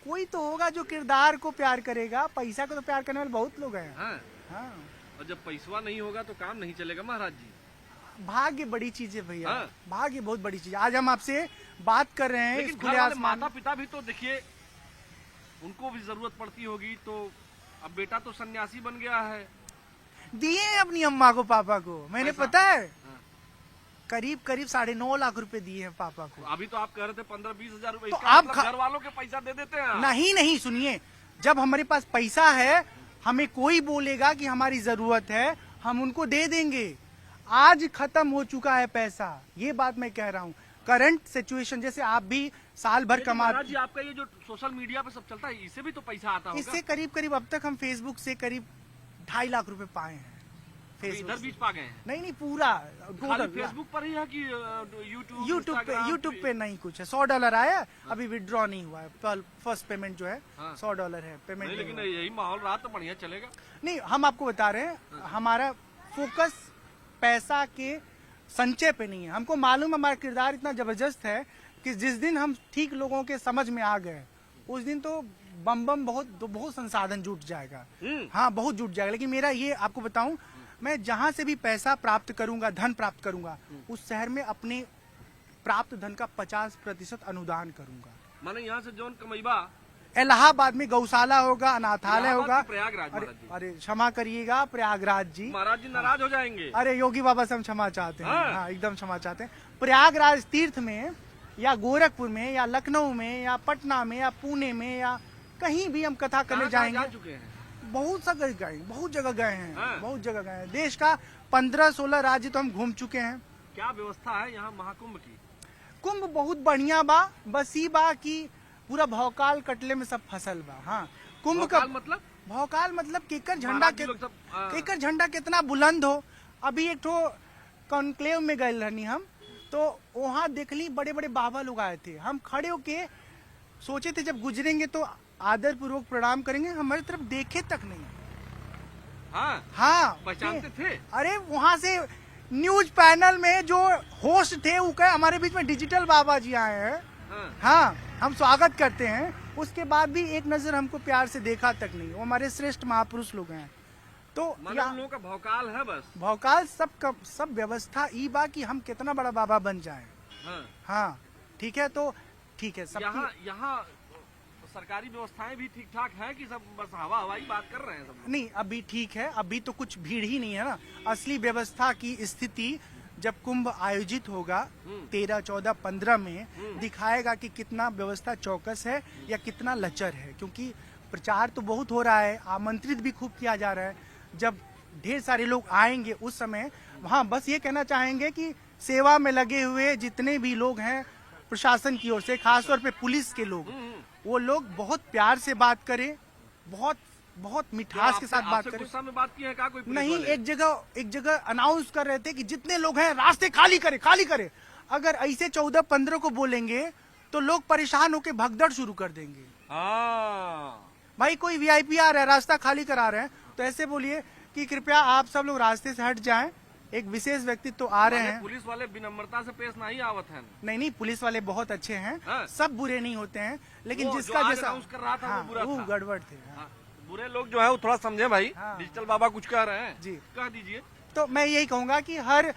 कोई तो होगा जो किरदार को प्यार करेगा, पैसा को तो प्यार करने वाले बहुत लोग हैं। हाँ। हाँ, और जब पैसा नहीं होगा तो काम नहीं चलेगा महाराज जी। भाग्य बड़ी चीज है भैया। हाँ। भाग्य बहुत बड़ी चीज है। आज हम आपसे बात कर रहे हैं लेकिन इस घर खुले वाले आसमान। माता पिता भी तो देखिए, उनको भी जरूरत पड़ती होगी। तो अब बेटा तो सन्यासी बन गया है। दिए हैं अपनी अम्मा को पापा को, मैंने पैसा? पता है हाँ। करीब करीब 9.5 लाख रुपए दिए हैं पापा को। अभी तो आप कह रहे थे 15-20 हजार रुपए। तो इसका आप मतलब घर वालों के पैसा दे देते हैं। नहीं नहीं, सुनिए, जब हमारे पास पैसा है, हमें कोई बोलेगा कि हमारी जरूरत है, हम उनको दे देंगे। आज खत्म हो चुका है पैसा, ये बात मैं कह रहा हूँ। करंट सिचुएशन, जैसे आप भी साल भर लेकिन कमा, महाराज जी आपका ये जो सोशल मीडिया पे सब चलता है, इससे भी तो पैसा आता होगा। इससे करीब करीब अब तक हम फेसबुक से करीब 2.5 लाख रुपए पाए हैं। अभी फेसबुक इधर से। बीच पा गए हैं। नहीं नहीं, पूरा खाली टोटल फेसबुक पर ही है कि यूट्यूब यूट्यूब पे नहीं कुछ है। $100 आया, अभी विड्रॉ नहीं हुआ है। फर्स्ट पेमेंट जो है हाँ। $100 है पेमेंट। नहीं, लेकिन यही माहौल रहा तो बढ़िया चलेगा। नहीं, हम आपको बता रहे हैं, हमारा फोकस पैसा के संचय पे नहीं है। हमको मालूम है हमारा किरदार इतना जबरदस्त है कि जिस दिन हम ठीक लोगों के समझ में आ गए, उस दिन तो बम बहुत संसाधन जुट जाएगा। हाँ, बहुत जुट जाएगा। लेकिन मेरा ये आपको बताऊं, मैं जहां से भी पैसा प्राप्त करूंगा, धन प्राप्त करूंगा, उस शहर में अपने प्राप्त धन का 50% अनुदान करूंगा। माने यहाँ से जौन कमैबा इलाहाबाद में गौशाला होगा, अनाथालय इलाहाबाद होगा। की प्रयागराज अरे महाराज जी। अरे क्षमा करिएगा प्रयागराज जी, महाराज जी नाराज हो जाएंगे। अरे योगी बाबा से हम क्षमा चाहते हैं। हाँ। हाँ, एकदम क्षमा चाहते हैं। प्रयागराज तीर्थ में या गोरखपुर में या लखनऊ में या पटना में या पुणे में या कहीं भी हम कथा करने कहाँ-कहाँ जाएंगे। जा चुके हैं। बहुत सा गए, बहुत जगह गए हैं। हाँ। बहुत जगह गए हैं। देश का 15-16 राज्य तो हम घूम चुके हैं। क्या व्यवस्था है यहाँ महाकुंभ की? कुंभ बहुत बढ़िया बा, बस ई बा कि पूरा भौकाल कटले में सब फसल बा। हाँ, कुंभ का भोकाल मतलब भौकाल मतलब केकर झंडा महाराज जी लोग सब, हाँ। केकर झंडा कितना बुलंद हो। अभी एक ठो कॉन्क्लेव में गए रहनी हम, तो वहाँ देखली बड़े बड़े बाबा लोग आए थे। हम खड़े होके सोचे थे जब गुजरेंगे तो आदर पूर्वक प्रणाम करेंगे, हमारी तरफ देखे तक नहीं। हाँ, हाँ, पहचानते थे। अरे वहाँ से न्यूज पैनल में जो होस्ट थे वो कहे हमारे बीच में डिजिटल बाबा जी आए हैं। हाँ। हाँ, हम स्वागत करते हैं। उसके बाद भी एक नजर हमको प्यार से देखा तक नहीं। वो हमारे श्रेष्ठ महापुरुष लोग हैं। तो माने उन लोगों का भौकाल है बस। भौकाल सब व्यवस्था ई बा कि हम कितना बड़ा बाबा बन जाएं। हाँ। हाँ, ठीक है, तो ठीक है। यहाँ सरकारी व्यवस्थाएं भी ठीक ठाक है कि सब बस हवाई बात कर रहे हैं सब लोग? नहीं, अभी ठीक है। अभी तो कुछ भीड़ ही नहीं है ना। असली व्यवस्था की स्थिति जब कुंभ आयोजित होगा 13, 14, 15 में दिखाएगा कि कितना व्यवस्था चौकस है या कितना लचर है। क्योंकि प्रचार तो बहुत हो रहा है, आमंत्रित भी खूब किया जा रहा है। जब ढेर सारे लोग आएंगे उस समय वहाँ बस ये कहना चाहेंगे कि सेवा में लगे हुए जितने भी लोग हैं प्रशासन की ओर से, खासतौर पे पुलिस के लोग, वो लोग बहुत प्यार से बात करें, बहुत मिठास के साथ बात आपसे करें। गुस्सा में बात की है क्या कोई पुलिस नहीं, वाले? एक जगह अनाउंस कर रहे थे कि जितने लोग हैं रास्ते खाली करे। अगर ऐसे 14-15 को बोलेंगे तो लोग परेशान होकर भगदड़ शुरू कर देंगे। हाँ। भाई कोई वीआईपी आ रहा है, रास्ता खाली करा रहे हैं, तो ऐसे बोलिए कि कृपया आप सब लोग रास्ते से हट जाएं, एक विशेष व्यक्ति तो आ रहे हैं। पुलिस वाले विनम्रता से पेश नहीं आवत है। नहीं, पुलिस वाले बहुत अच्छे हैं। हाँ। सब बुरे नहीं होते हैं, लेकिन वो जिसका जो आज जैसा announce कर रहा था वो बुरा वो था। गड़बड़ थे। हाँ, बुरे लोग जो है वो थोड़ा समझे भाई। हाँ। डिजिटल बाबा कुछ कह रहे हैं जी। कह दीजिए। तो मैं यही कहूंगा कि हर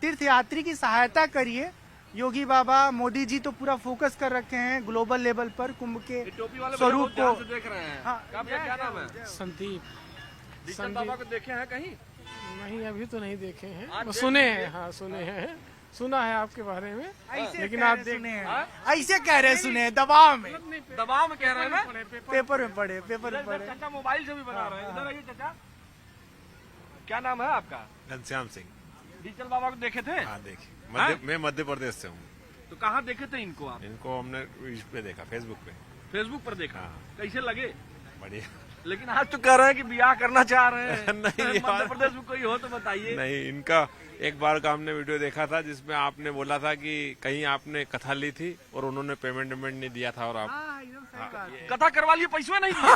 तीर्थयात्री की सहायता करिए। योगी बाबा, मोदी जी तो पूरा फोकस कर रखे हैं ग्लोबल लेवल पर कुंभ के ये टोपी वाले स्वरूप बहुत ध्यान को। से देख रहे हैं। हाँ, क्या नाम है? संदीप। डिजिटल बाबा को देखे हैं कहीं? नहीं, अभी तो नहीं देखे हैं, आज बस देख सुने लीजिए। हैं। हाँ, सुने हैं, सुना है आपके बारे में। ऐसे लेकिन कह आप रहे देख सुने हैं। हाँ? ऐसे कह रहे सुने हैं, दबाव में दबाव में कह रहे हैं ना? पेपर में पढ़े इधर चाचा मोबाइल से भी बना रहे हैं। इधर आइए चाचा। क्या नाम है आपका? घनश्याम सिंह। डिजिटल बाबा को देखे थे? हाँ, देखिए, हाँ? मैं मध्य प्रदेश से हूँ। तो कहाँ देखे थे इनको आप? इनको हमने इस पे देखा, फेसबुक पे। फेसबुक पर देखा। हाँ। कैसे लगे? बढ़िया। लेकिन आज तो कह रहे हैं कि ब्याह करना चाह रहे हैं। नहीं मध्य यार। प्रदेश में कोई हो तो बताइए। नहीं, इनका एक बार का हमने वीडियो देखा था जिसमें आपने बोला था कि कहीं आपने कथा ली थी और उन्होंने पेमेंट नहीं दिया था और आप हाँ, एकदम सही बात। कथा करवा लिए, पैसे नहीं दिए।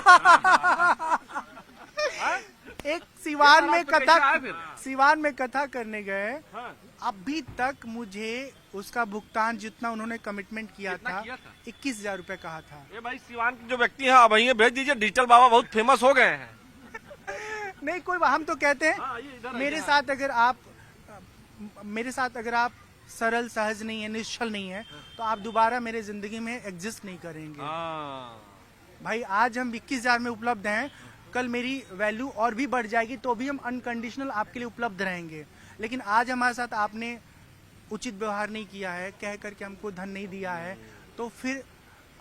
एक सिवान में तो कैसे आए फिर? सिवान में कथा करने गए। हाँ। अभी तक मुझे उसका भुगतान जितना उन्होंने कमिटमेंट किया कितना था, किया था? 21,000 रुपए कहा था। ये भाई सिवान के जो व्यक्ति हैं अब ये भेज दीजिए, डिजिटल बाबा बहुत फेमस हो गए हैं। नहीं कोई, हम तो कहते हाँ, ये इधर हैं आइए। मेरे साथ अगर आप सरल सहज नहीं है, निश्चल नहीं है, तो आप दोबारा मेरे जिंदगी में एग्जिस्ट नहीं करेंगे। भाई आज हम 21,000 में उपलब्ध हैं, कल मेरी वैल्यू और भी बढ़ जाएगी तो भी हम अनकंडीशनल आपके लिए उपलब्ध रहेंगे। लेकिन आज हमारे साथ आपने उचित व्यवहार नहीं किया है, कह करके हमको धन नहीं दिया है, तो फिर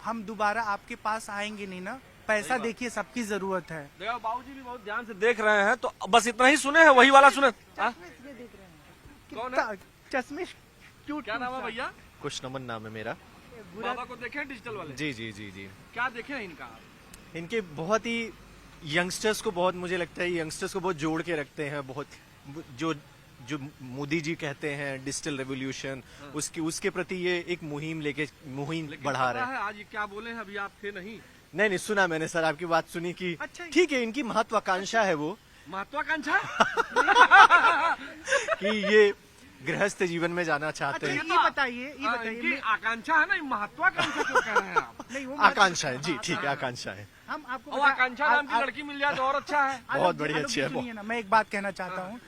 हम दोबारा आपके पास आएंगे नहीं ना। पैसा देखिए सबकी जरूरत है। देखो बाबूजी भी बहुत ध्यान से देख रहे हैं, तो बस इतना ही सुने हैं, वही वाला सुने। हाँ? कौन है? चश्मे क्यूट, क्या नाम है भैया? कुछ नमन नाम है मेरा। बाबा को देखे डिजिटल वाले? जी जी जी जी। क्या देखे हैं इनका? इनके बहुत ही यंगस्टर्स को बहुत, मुझे लगता है यंगस्टर्स को बहुत जोड़ के रखते हैं। बहुत जो जो मोदी जी कहते हैं डिजिटल रेवोल्यूशन, उसके प्रति ये एक मुहिम बढ़ा रहे हैं। आज ये क्या बोले हैं, अभी आप थे नहीं? नहीं सुना मैंने सर, आपकी बात सुनी कि अच्छा, ठीक है इनकी महत्वाकांक्षा है वो महत्वाकांक्षा कि ये गृहस्थ जीवन में जाना चाहते हैं। ये बताइए इनकी आकांक्षा है ना, महत्वाकांक्षा क्यों कह रहे हैं आप? नहीं वो आकांक्षा है जी, ठीक है आकांक्षा है। हम आपको और आकांक्षा नाम की लड़की मिल जाए तो और अच्छा है। बहुत बड़ी अच्छी है। सुनिए ना, मैं एक बात कहना चाहता हूँ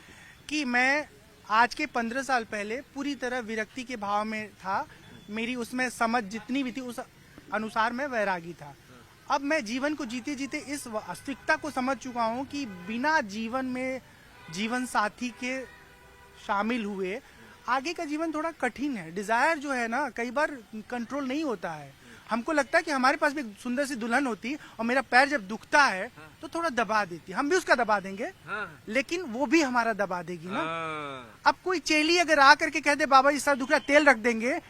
कि मैं आज के 15 साल पहले पूरी तरह विरक्ति के भाव में था। मेरी उसमें समझ जितनी भी थी उस अनुसार मैं वैरागी था। अब मैं जीवन को जीते जीते इस वास्तविकता को समझ चुका हूँ कि बिना जीवन में जीवन साथी के शामिल हुए आगे का जीवन थोड़ा कठिन है। डिजायर जो है ना कई बार कंट्रोल नहीं होता है। हमको लगता है कि हमारे पास भी एक सुंदर सी दुल्हन होती और मेरा पैर जब दुखता है तो थोड़ा दबा देती, हम भी उसका दबा देंगे, लेकिन वो भी हमारा दबा देगी ना। अब कोई चेली अगर आ करके कह दे बाबा जी सर दुख रहा, तेल रख देंगे,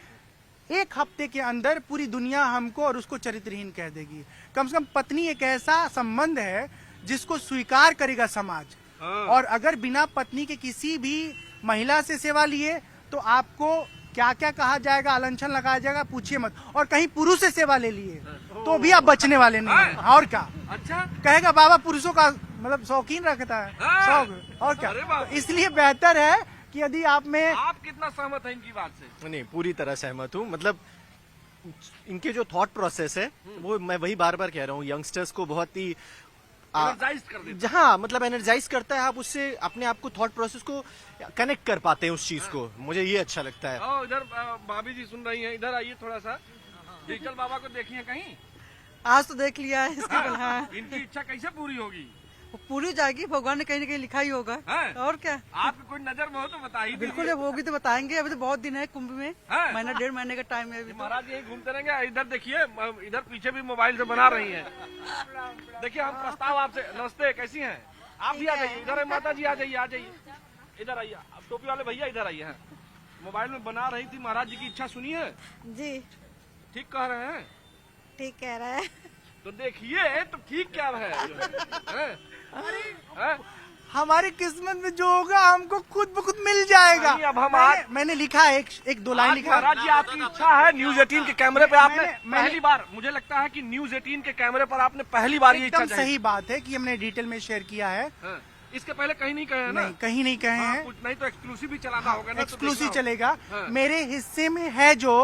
एक हफ्ते के अंदर पूरी दुनिया हमको और उसको चरित्रहीन कह देगी। कम से कम पत्नी एक ऐसा संबंध है जिसको स्वीकार करेगा समाज। और अगर बिना पत्नी के किसी भी महिला से सेवा लिए तो आपको क्या क्या कहा जाएगा, आलंछन लगाया जाएगा, पूछिए मत। और कहीं पुरुष से सेवा ले लिए तो भी आप बचने वाले नहीं हैं। और क्या अच्छा कहेगा बाबा पुरुषों का मतलब शौकीन रखता है, शौक। और क्या, तो इसलिए बेहतर है कि यदि आप में आप कितना सहमत हैं इनकी बात से? नहीं पूरी तरह सहमत हूँ। मतलब इनके जो थॉट प्रोसेस है वो मैं वही बार बार कह रहा हूँ, यंगस्टर्स को बहुत ही एनर्जाइज कर देते हैं। जहाँ मतलब एनर्जाइज करता है। आप उससे अपने आप को थॉट प्रोसेस को कनेक्ट कर पाते हैं उस चीज को। मुझे ये अच्छा लगता है। ओ इधर भाभी जी सुन रही हैं, इधर आइए थोड़ा सा। डिजिटल बाबा को देखिए कहीं? आज तो देख लिया है इसके कल। हाँ इनकी इच्छा कैसे पूरी होगी? वो पूरी हो जाएगी, भगवान ने कहीं ना कहीं लिखा ही होगा। है? और क्या, आपकी कोई नजर में हो तो बताइए। बिल्कुल जब होगी तो बताएंगे। अभी तो बहुत दिन है कुंभ में, है? महीना 1.5 महीने का टाइम है अभी तो। महाराज यही घूमते रहेंगे। इधर देखिए, इधर पीछे भी मोबाइल से बना रही हैं। देखिए हम प्रस्ताव आपसे, नमस्ते कैसी हैं आप? भी आ जाइए इधर, माता जी आ जाइए, आ जाइए इधर आइए। अब टोपी वाले भैया इधर आइए। हैं मोबाइल में बना रही थी, महाराज जी की इच्छा सुनिए। जी ठीक कह रहे हैं? ठीक कह रहा है। तो देखिए तो ठीक क्या है, हैं? हमारी किस्मत में जो होगा हमको खुद ब खुद मिल जाएगा। नहीं, अब हम मैंने लिखा है एक दो लाइन आज लिखा। महाराज जी आपकी इच्छा है न्यूज 18 के कैमरे पे आपने मैंने- पहली बार, मुझे लगता है कि न्यूज 18 के कैमरे पर आपने पहली बार ये इच्छा एकदम सही बात है कि हमने डिटेल में शेयर किया है। हाँ, इसके पहले कहीं नहीं कहे हैं ना? नहीं कहीं नहीं कहे हाँ, हैं। कुछ नहीं तो एक्सक्लूसिव भी चलाना होगा ना, तो एक्सक्लूसिव देखना चलेगा। हाँ। मेरे हिस्से में है जो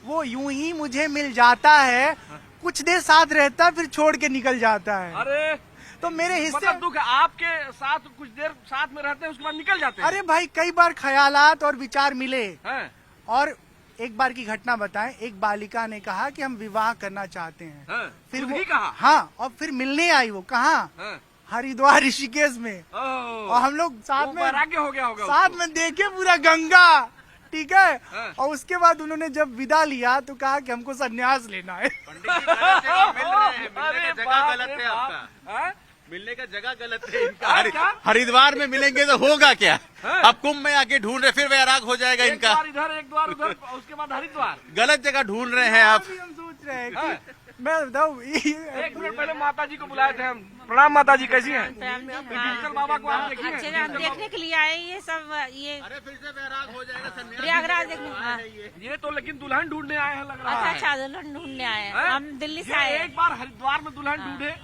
वो यूं ही मुझे मिल जाता है, कुछ देर साथ रहता फिर छोड़ के निकल जाता है। होगा। अरे तो मेरे हिस्से मतलब दुख है, आपके साथ कुछ देर साथ में रहते हैं उसके बाद निकल जाते हैं। अरे भाई कई बार ख्यालात और विचार मिले। हैं? और एक बार की घटना बताएं, एक बालिका ने कहा कि हम विवाह करना चाहते हैं। हैं? फिर खुद वो ही कहा? हाँ, और फिर मिलने आई वो कहाँ, हैं? हरिद्वार ऋषिकेश में। ओह, और हम लोग साथ वो में वैराग्य हो गया होगा साथ उसको। में देखे पूरा गंगा, ठीक है। हाँ। और उसके बाद उन्होंने जब विदा लिया तो कहा कि हमको संन्यास लेना है। पंडित जी गलत जगह मिल रहे हैं, मिलने अरे का जगह बाप गलत रे है बाप। आपका। हैं? मिलने का जगह गलत है इनका। क्या? हरिद्वार में मिलेंगे तो होगा क्या? हाँ। अब कुंभ में आके ढूंढ रहे, फिर वैराग हो जाएगा एक इनका। द्वार इधर, एक द्वार उधर, उसके बाद हरिद्वार। गलत जगह ढूंढ रहे हैं आप। अभी हम सोच रहे हैं हाँ। कि मैं बताऊँ एक मिनट पहले माता जी को बुलाए थे हम। प्रणाम माता जी, कैसी हैं? डिजिटल बाबा को आप देखिए। अच्छे से हम देखने के लिए आए, ये सब ये अरे फिर से वैराग हो जाएगा, सन्यासी प्रयागराज देखने। हाँ। ये तो लेकिन दुल्हन ढूंढने आए हैं लग रहा अच्छा है। अच्छा दुल्हन ढूंढने आए हैं। हैं? हम दिल्ली से ये आए हैं। एक बार हरिद्वार में दुल्हन ढूंढे,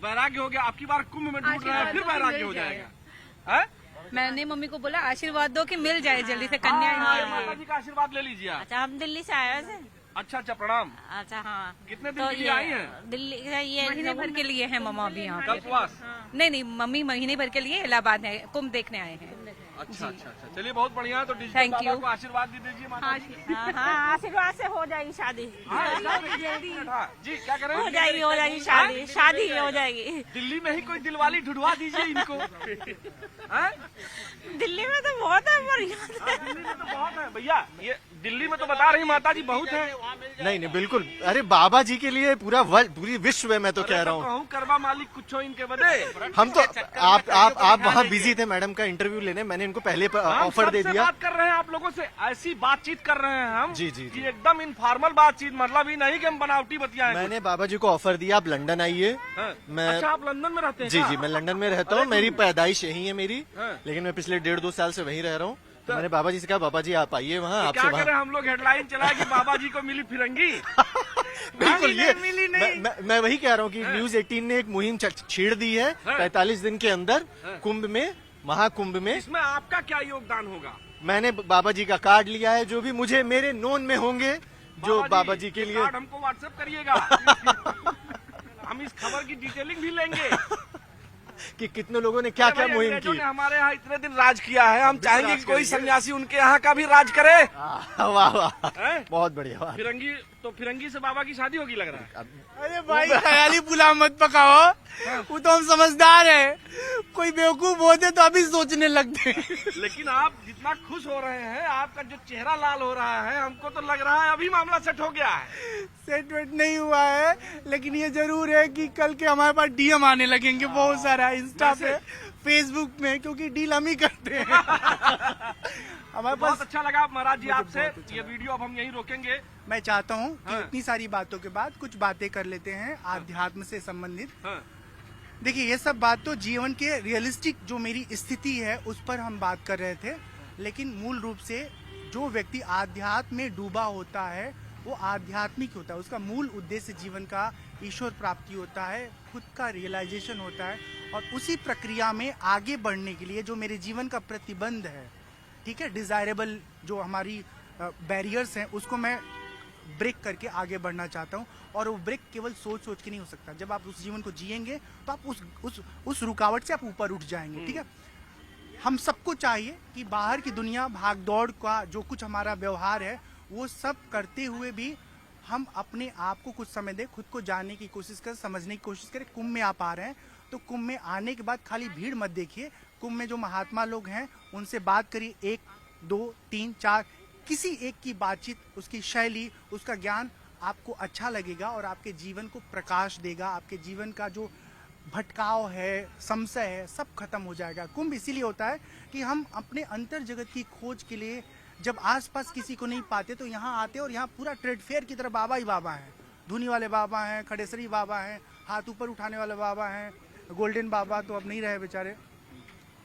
वैराग्य हो गया। आपकी बार कुंभ में ढूंढ रहे हैं, फिर वैराग्य हो जाएगा। हैं? मैंने मम्मी को बोला आशीर्वाद दो कि मिल जाए जल्दी से कन्या माता जी का आशीर्वाद ले लीजिए आप। अच्छा हम दिल्ली से आए वैसे। अच्छा अच्छा, प्रणाम। अच्छा हाँ। कितने दिन के लिए आई हैं? दिल्ली ये महीने भर के लिए है मम्मा अभी यहाँ पे। कल्पवास। नहीं मम्मी महीने भर के लिए इलाहाबाद है, कुंभ देखने आए हैं। अच्छा अच्छा अच्छा, चलिए बहुत बढ़िया। तो डिजिटल Thank बाबा you. को आशीर्वाद भी दीजिए माता जी। हाँ आशीर्वाद से हो जाएगी शादी। हाँ, जी क्या करें? हो जाएगी शादी, शादी हो जाएगी। दिल्ली में ही कोई दिलवाली ढूंढवा दीजिए इनको। हाँ? दिल्ली में तो बहुत है बढ़िया। दिल्ली में तो बहुत है भैया, ये दिल्ली में तो बता रही माता जी बहुत है। नहीं बिल्कुल, अरे बाबा जी के लिए पूरी विश्व है, मैं तो कह रहा हूँ। कहूँ करवा मालिक कुछ हो इनके बदे। हम तो आप वहाँ बिजी थे मैडम का इंटरव्यू लेने, मैंने इनको पहले ऑफर दे दिया। बात कर रहे हैं आप लोगों से, ऐसी बातचीत कर रहे हैं हम। जी, जी, जी। कि एकदम इनफॉर्मल बातचीत, मतलब ही नहीं कि हम बनावटी बतियाएं। मैंने बाबा जी को ऑफर दिया, आप लंदन आइए। हाँ। मैं अच्छा, आप लंदन में रहते हैं? जी क्या? जी, मैं लंदन में रहता हूँ, मेरी पैदाइश यही है मेरी, हाँ। लेकिन मैं पिछले 1.5-2 साल से वहीं रह रहा हूँ। तो मैंने बाबा जी से कहा, बाबा जी आप आइए वहाँ, आपसे क्या वहाँ करें हम लोग, हेडलाइन चला कि बाबा जी को मिली फिरंगी। बिल्कुल, ये मिली नहीं। मैं वही कह रहा हूँ कि न्यूज 18 ने एक मुहिम छेड़ दी है। 45 दिन के अंदर कुंभ में, महाकुंभ में इसमें आपका क्या योगदान होगा? मैंने बाबा जी का कार्ड लिया है, जो भी मुझे मेरे नोन में होंगे, जो बाबा जी के लिए। कार्ड हमको व्हाट्सएप करिएगा। हम इस खबर की डिटेलिंग भी लेंगे कि कितने लोगों ने क्या क्या मुहिम अंग्रेजों की। ने हमारे यहाँ इतने दिन राज किया है, हम चाहेंगे कि कोई सन्यासी उनके यहाँ का भी राज करे। वाह वाह, हैं? बहुत बढ़िया बात। फिरंगी, तो फिरंगी से बाबा की शादी होगी लग रहा है। अरे भाई ख्याली पुलाव मत पकाओ, वो तो हम समझदार है, कोई बेवकूफ होते तो अभी सोचने लगते। लेकिन आप जितना खुश हो रहे हैं, आपका जो चेहरा लाल हो रहा है, हमको तो लग रहा है अभी मामला सेट हो गया है। सेट वेट नहीं हुआ है, लेकिन ये जरूर है कि कल के हमारे पास डीएम आने लगेंगे बहुत सारा, इंस्टा पे, फेसबुक में, क्योंकि डील हम ही करते हैं। हमारे बहुत पास अच्छा लगा महाराज जी आपसे। ये वीडियो अब हम यहीं रोकेंगे। मैं चाहता हूँ कि हाँ। इतनी सारी बातों के बाद कुछ बातें कर लेते हैं आध्यात्म से संबंधित। हाँ। देखिए, ये सब बात तो जीवन के रियलिस्टिक जो मेरी स्थिति है उस पर हम बात कर रहे थे, लेकिन मूल रूप से जो व्यक्ति आध्यात्म में डूबा होता है वो आध्यात्मिक होता है, उसका मूल उद्देश्य जीवन का ईश्वर प्राप्ति होता है, खुद का रियलाइजेशन होता है, और उसी प्रक्रिया में आगे बढ़ने के लिए जो मेरे जीवन का प्रतिबंध है, ठीक है, डिजायरेबल जो हमारी बैरियर्स हैं, उसको मैं ब्रेक करके आगे बढ़ना चाहता हूँ। और वो ब्रेक केवल सोच सोच के नहीं हो सकता, जब आप उस जीवन को जिएंगे तो आप उस रुकावट से आप ऊपर उठ जाएंगे। ठीक है, हम सबको चाहिए कि बाहर की दुनिया, भाग दौड़ का जो कुछ हमारा व्यवहार है, वो सब करते हुए भी हम अपने आप को कुछ समय दें, खुद को जानने की कोशिश करें, समझने की कोशिश करें। कुंभ में आप आ रहे हैं तो कुंभ में आने के बाद खाली भीड़ मत देखिए, कुंभ में जो महात्मा लोग हैं उनसे बात करिए, 1, 2, 3, 4, किसी एक की बातचीत, उसकी शैली, उसका ज्ञान आपको अच्छा लगेगा और आपके जीवन को प्रकाश देगा। आपके जीवन का जो भटकाव है, संशय है, सब खत्म हो जाएगा। कुंभ इसीलिए होता है कि हम अपने अंतर जगत की खोज के लिए जब आसपास किसी को नहीं पाते तो यहाँ आते हैं, और यहाँ पूरा ट्रेड फेयर की तरह बाबा ही बाबा हैं। धुनी वाले बाबा हैं, खड़ेसरी बाबा हैं, हाथ ऊपर उठाने वाले बाबा हैं, गोल्डन बाबा तो अब नहीं रहे बेचारे,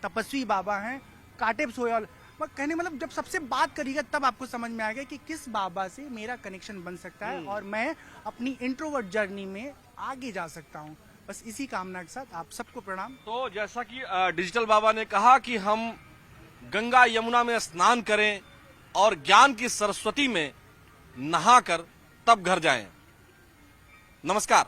तपस्वी बाबा हैं, काटे सोए वाले। कहने मतलब जब सबसे बात करिएगा तब आपको समझ में आएगा कि किस बाबा से मेरा कनेक्शन बन सकता है और मैं अपनी इंट्रोवर्ट जर्नी में आगे जा सकता हूँ। बस इसी कामना के साथ आप सबको प्रणाम। तो जैसा कि डिजिटल बाबा ने कहा कि हम गंगा यमुना में स्नान करें और ज्ञान की सरस्वती में नहाकर तब घर जाएं। नमस्कार।